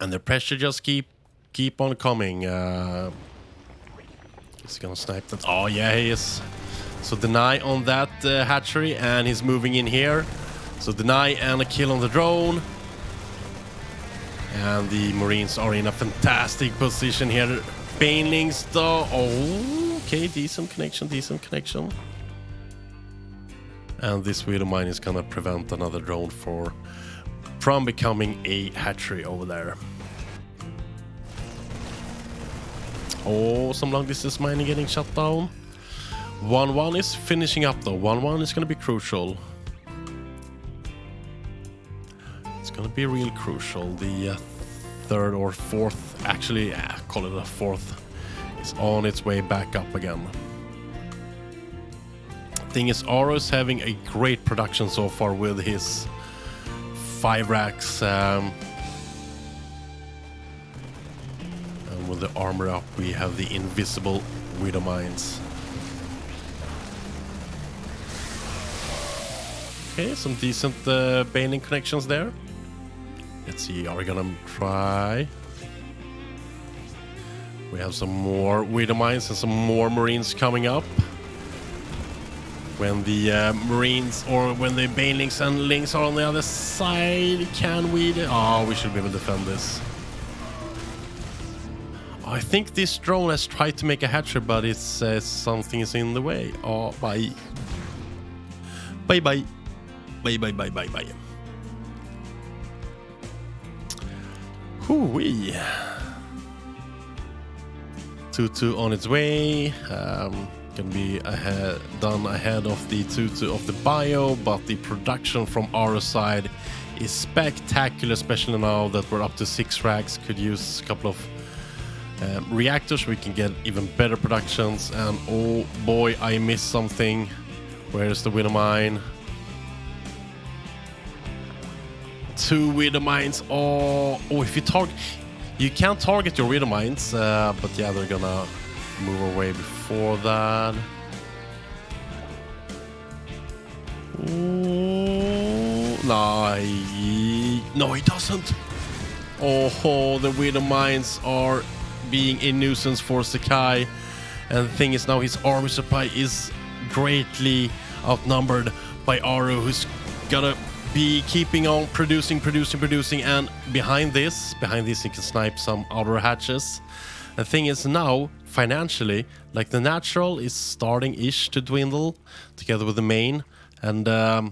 And the pressure just keep on coming. He's gonna snipe that. Oh yeah, he is. So deny on that hatchery, and he's moving in here. So deny and a kill on the drone. And the marines are in a fantastic position here. Banelings though. Oh, okay, decent connection. And this Widowmine is gonna prevent another drone from becoming a hatchery over there. Oh, some long distance mining getting shut down. 1-1 is finishing up though. 1-1 is going to be crucial. It's going to be real crucial. The third or fourth, actually, call it a fourth, is on its way back up again. Thing is, Aro's having a great production so far with his 5 racks. And with the armor up, we have the invisible Widow Mines. Okay, some decent baning connections there. Let's see, are we gonna try? We have some more Widow Mines and some more Marines coming up. When the Marines or when the Banelings and Lings are on the other side, can we... Oh, we should be able to defend this. I think this drone has tried to make a hatchery, but it says something is in the way. Oh, bye. Bye-bye. Bye-bye-bye-bye-bye. Hoo-wee. 2-2 on its way. Can be done ahead of the 2-2 of the bio, but the production from our side is spectacular, especially now that we're up to 6 racks. Could use a couple of reactors. We can get even better productions. And oh boy, I missed something. Where's the Widow Mine? 2 Widow Mines. Oh, if you target, you can't target your Widow Mines, but yeah, they're gonna move away before that. Ooh, no, he doesn't. Oh, the Widow Mines are being a nuisance for Sakai. And the thing is, now his army supply is greatly outnumbered by Aru, who's gonna be keeping on producing. And behind this he can snipe some outer hatches. The thing is, now financially, like, the natural is starting-ish to dwindle together with the main. And I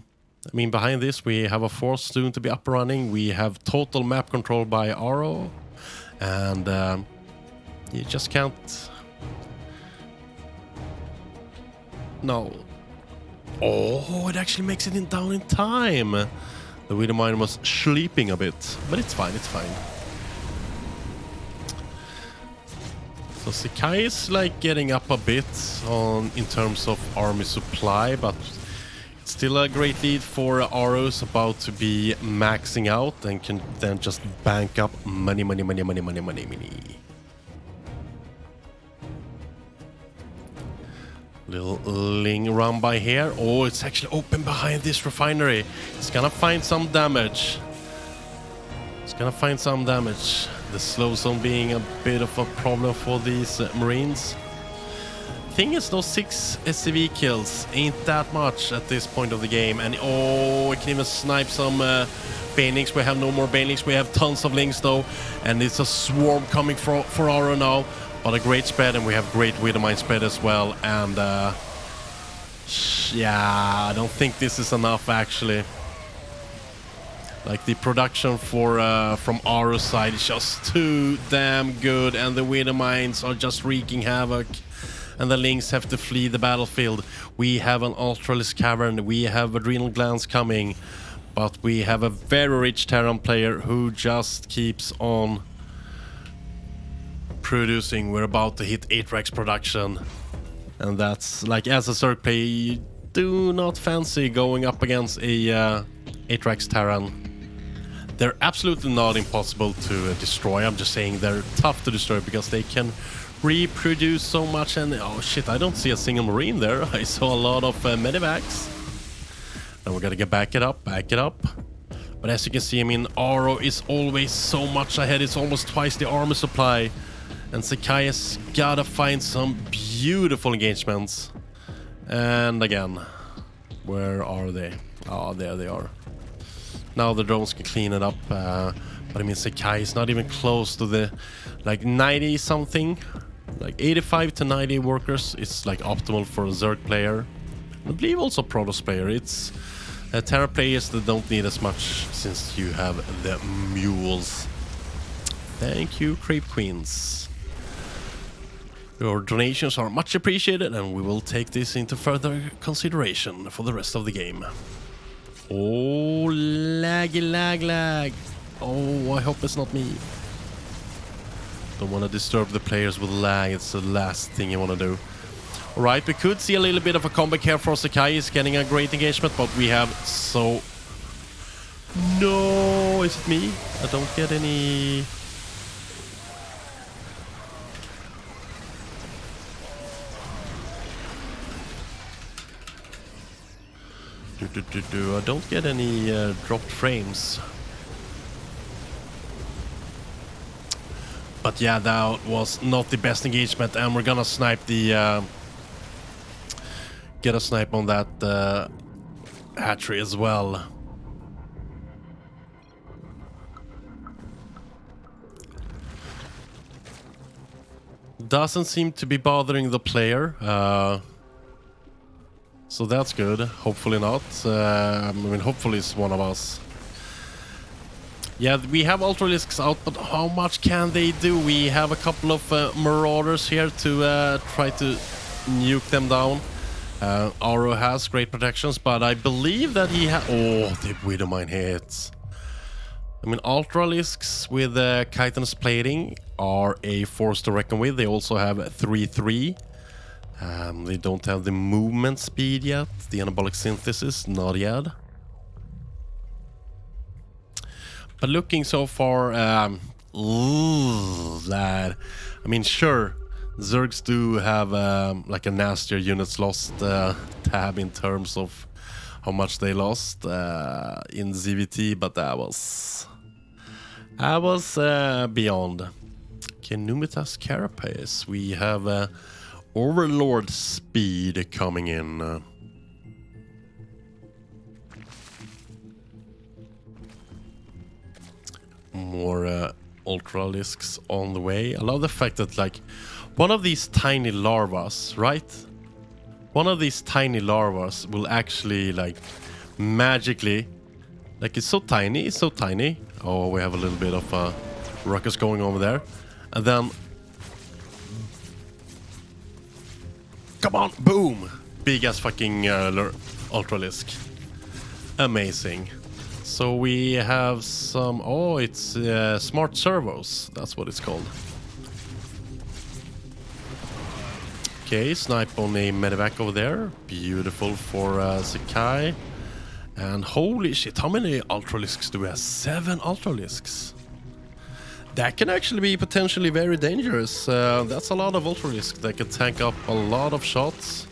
mean, behind this we have a force soon to be up and running. We have total map control by Aro, and you just can't... No. Oh, it actually makes it down in time. The Widow Mine was sleeping a bit, but it's fine, it's fine. So Sakai is like getting up a bit in terms of army supply, but it's still a great lead for Aro's about to be maxing out and can then just bank up money. Little Ling run by here. Oh, it's actually open behind this refinery. It's gonna find some damage. The slow zone being a bit of a problem for these Marines. Thing is, those 6 SCV kills ain't that much at this point of the game. And oh, we can even snipe some Banelings. We have no more Banelings. We have tons of Lings though. And it's a swarm coming for Aura now. But a great spread, and we have great Widow Mine spread as well. And yeah, I don't think this is enough actually. Like, the production from our side is just too damn good, and the Widow Mines are just wreaking havoc. And the Lings have to flee the battlefield. We have an Ultralis Cavern, we have Adrenal Glands coming, but we have a very rich Terran player who just keeps on producing. We're about to hit 8 racks production, and that's like, as a Zerg player, you do not fancy going up against a 8 racks Terran. They're absolutely not impossible to destroy. I'm just saying they're tough to destroy because they can reproduce so much. And oh shit, I don't see a single Marine there. I saw a lot of medivacs. Now we gotta back it up. But as you can see, I mean, Aro is always so much ahead. It's almost twice the armor supply. And Sakai has gotta find some beautiful engagements. And again, where are they? Oh, there they are. Now the drones can clean it up. But I mean, Sakai is not even close to the like 90 something. Like 85 to 90 workers is like optimal for a Zerg player. I believe also Protoss player. It's Terra players that don't need as much since you have the mules. Thank you, Creep Queens. Your donations are much appreciated, and we will take this into further consideration for the rest of the game. Oh, lag. Oh, I hope it's not me. Don't want to disturb the players with lag. It's the last thing you want to do. Right, we could see a little bit of a comeback here for Sakai. He's getting a great engagement, but we have so... No, is it me? I don't get any... I don't get any dropped frames. But yeah, that was not the best engagement, and we're gonna snipe the... get a snipe on that hatchery as well. Doesn't seem to be bothering the player. So that's good. Hopefully not. I mean, hopefully it's one of us. Yeah, we have Ultralisks out, but how much can they do? We have a couple of Marauders here to try to nuke them down. Aro has great protections, but I believe that he has... Oh, the Widowmine hits. I mean, Ultralisks with chitinous plating are a force to reckon with. They also have 3-3. They don't have the movement speed yet. The anabolic synthesis, not yet. But looking so far, that... I mean, sure, Zergs do have like a nastier units lost tab in terms of how much they lost in ZVT, but that was beyond. Okay, Numitas Carapace. We have Overlord Speed coming in. More Ultralisks on the way. I love the fact that, like, one of these tiny larvas, right? One of these tiny larvas will actually, like, magically... Like, it's so tiny, it's so tiny. Oh, we have a little bit of a ruckus going over there. And then... Come on, boom! Big ass fucking Ultralisk. Amazing. So we have some... Oh, it's smart servos. That's what it's called. Okay, snipe on a medevac over there. Beautiful for Sakai. And holy shit, how many Ultralisks do we have? 7 Ultralisks. That can actually be potentially very dangerous. That's a lot of Ultralisks that can tank up a lot of shots.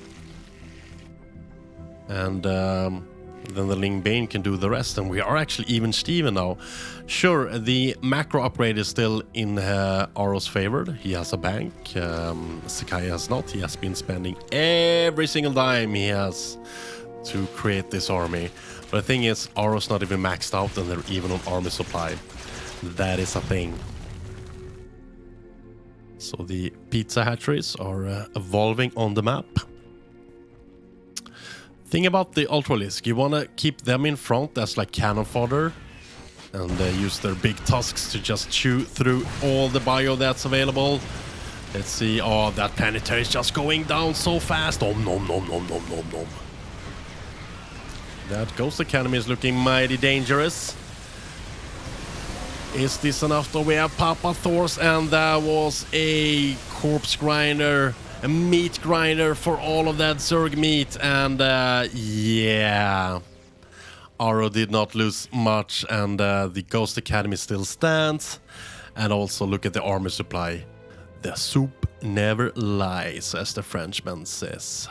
And then the Ling Bane can do the rest. And we are actually even Steven now. Sure, the macro upgrade is still in Aro's favor. He has a bank. Sakai has not. He has been spending every single dime he has to create this army. But the thing is, Aro's not even maxed out and they're even on army supply. That is a thing. So the pizza hatcheries are evolving on the map. Thing about the Ultralisk, you want to keep them in front as like cannon fodder. And use their big tusks to just chew through all the bio that's available. Let's see. Oh, that Planetary is just going down so fast. Nom nom nom nom nom nom nom. That Ghost Academy is looking mighty dangerous. Is this enough? Though we have Papa Thors, and that was a corpse grinder, a meat grinder for all of that Zerg meat. And yeah, Aro did not lose much, and the Ghost Academy still stands. And also look at the armor supply. The soup never lies, as the Frenchman says.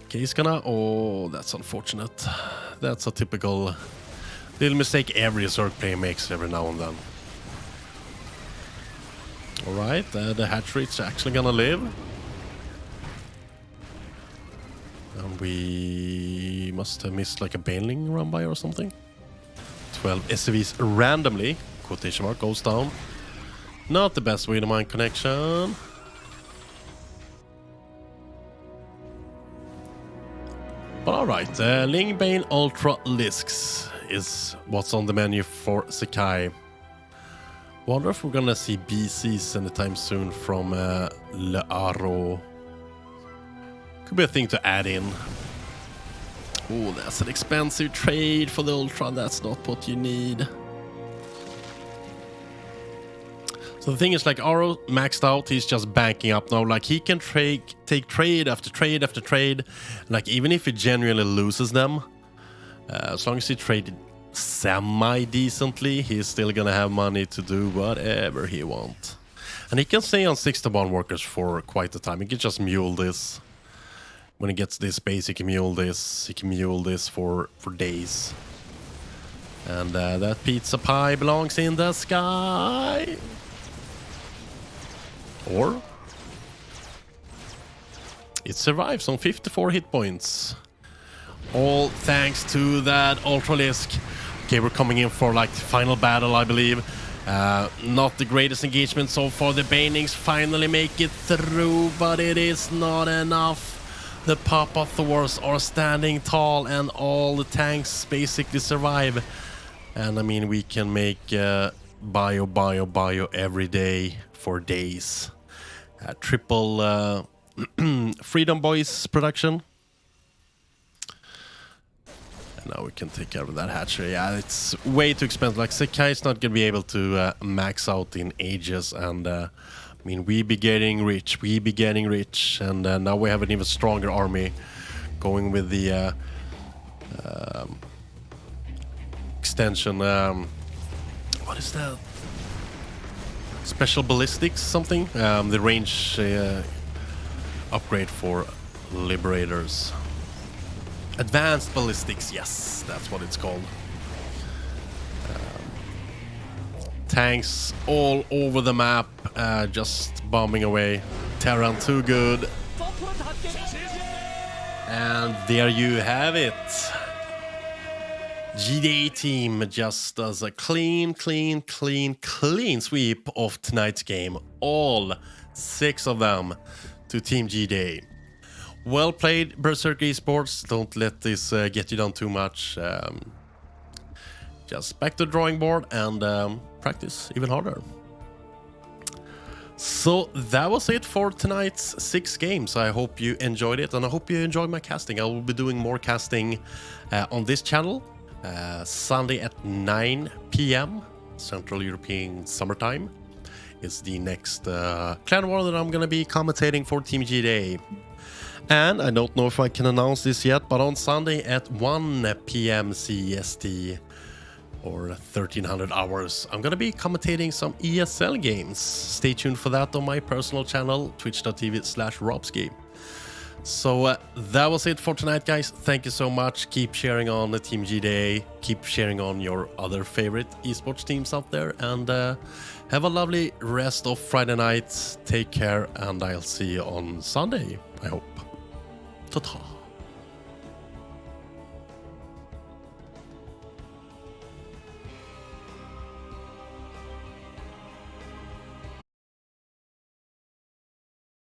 Okay, he's gonna... Oh, that's unfortunate. That's a typical little mistake every Zerg player makes every now and then. Alright, the hatchery's actually gonna live. And we must have missed like a Baneling run by or something. 12 SCVs randomly, quotation mark, goes down. Not the best way to mine connection. But alright, Lingbane Ultralisks is what's on the menu for Sakai. Wonder if we're gonna see BCs anytime soon from Le Aro. Could be a thing to add in. Oh, that's an expensive trade for the Ultra. That's not what you need. So the thing is, like, Aro maxed out, he's just banking up now. Like, he can take trade after trade after trade. Like, even if he genuinely loses them, as long as he traded semi-decently, he's still gonna have money to do whatever he wants. And he can stay on 6-to-1 workers for quite a time. He can just mule this. When he gets this base, he can mule this. He can mule this for days. And that pizza pie belongs in the sky. Or it survives on 54 hit points. All thanks to that Ultralisk. Okay, we're coming in for like the final battle, I believe. Not the greatest engagement so far. The Banings finally make it through, but it is not enough. The Papa Thors are standing tall and all the tanks basically survive. And I mean, we can make bio every day for days. Triple Freedom Boys production. Now we can take care of that hatchery. Yeah, it's way too expensive. Like, Sekai is not going to be able to max out in ages. And, I mean, we be getting rich. And now we have an even stronger army going with the extension. What is that? Special ballistics something? The range upgrade for Liberators. Advanced ballistics, yes, that's what it's called. Tanks all over the map, just bombing away. Terran too good. And there you have it. GdA-Team just does a clean sweep of tonight's game. All 6 of them to Team GdA. Well played, Berserker Esports. Don't let this get you down too much. Just back to the drawing board and practice even harder. So that was it for tonight's 6 games. I hope you enjoyed it, and I hope you enjoyed my casting. I will be doing more casting on this channel Sunday at 9 p.m. Central European Summertime. It's the next clan war that I'm going to be commentating for Team GdA. And I don't know if I can announce this yet, but on Sunday at 1 p.m. CEST, or 1300 hours, I'm gonna be commentating some ESL games. Stay tuned for that on my personal channel, twitch.tv/Robski. So that was it for tonight, guys. Thank you so much. Keep sharing on the Team GdA. Keep sharing on your other favorite esports teams out there. And have a lovely rest of Friday night. Take care, and I'll see you on Sunday, I hope. Ta-ta.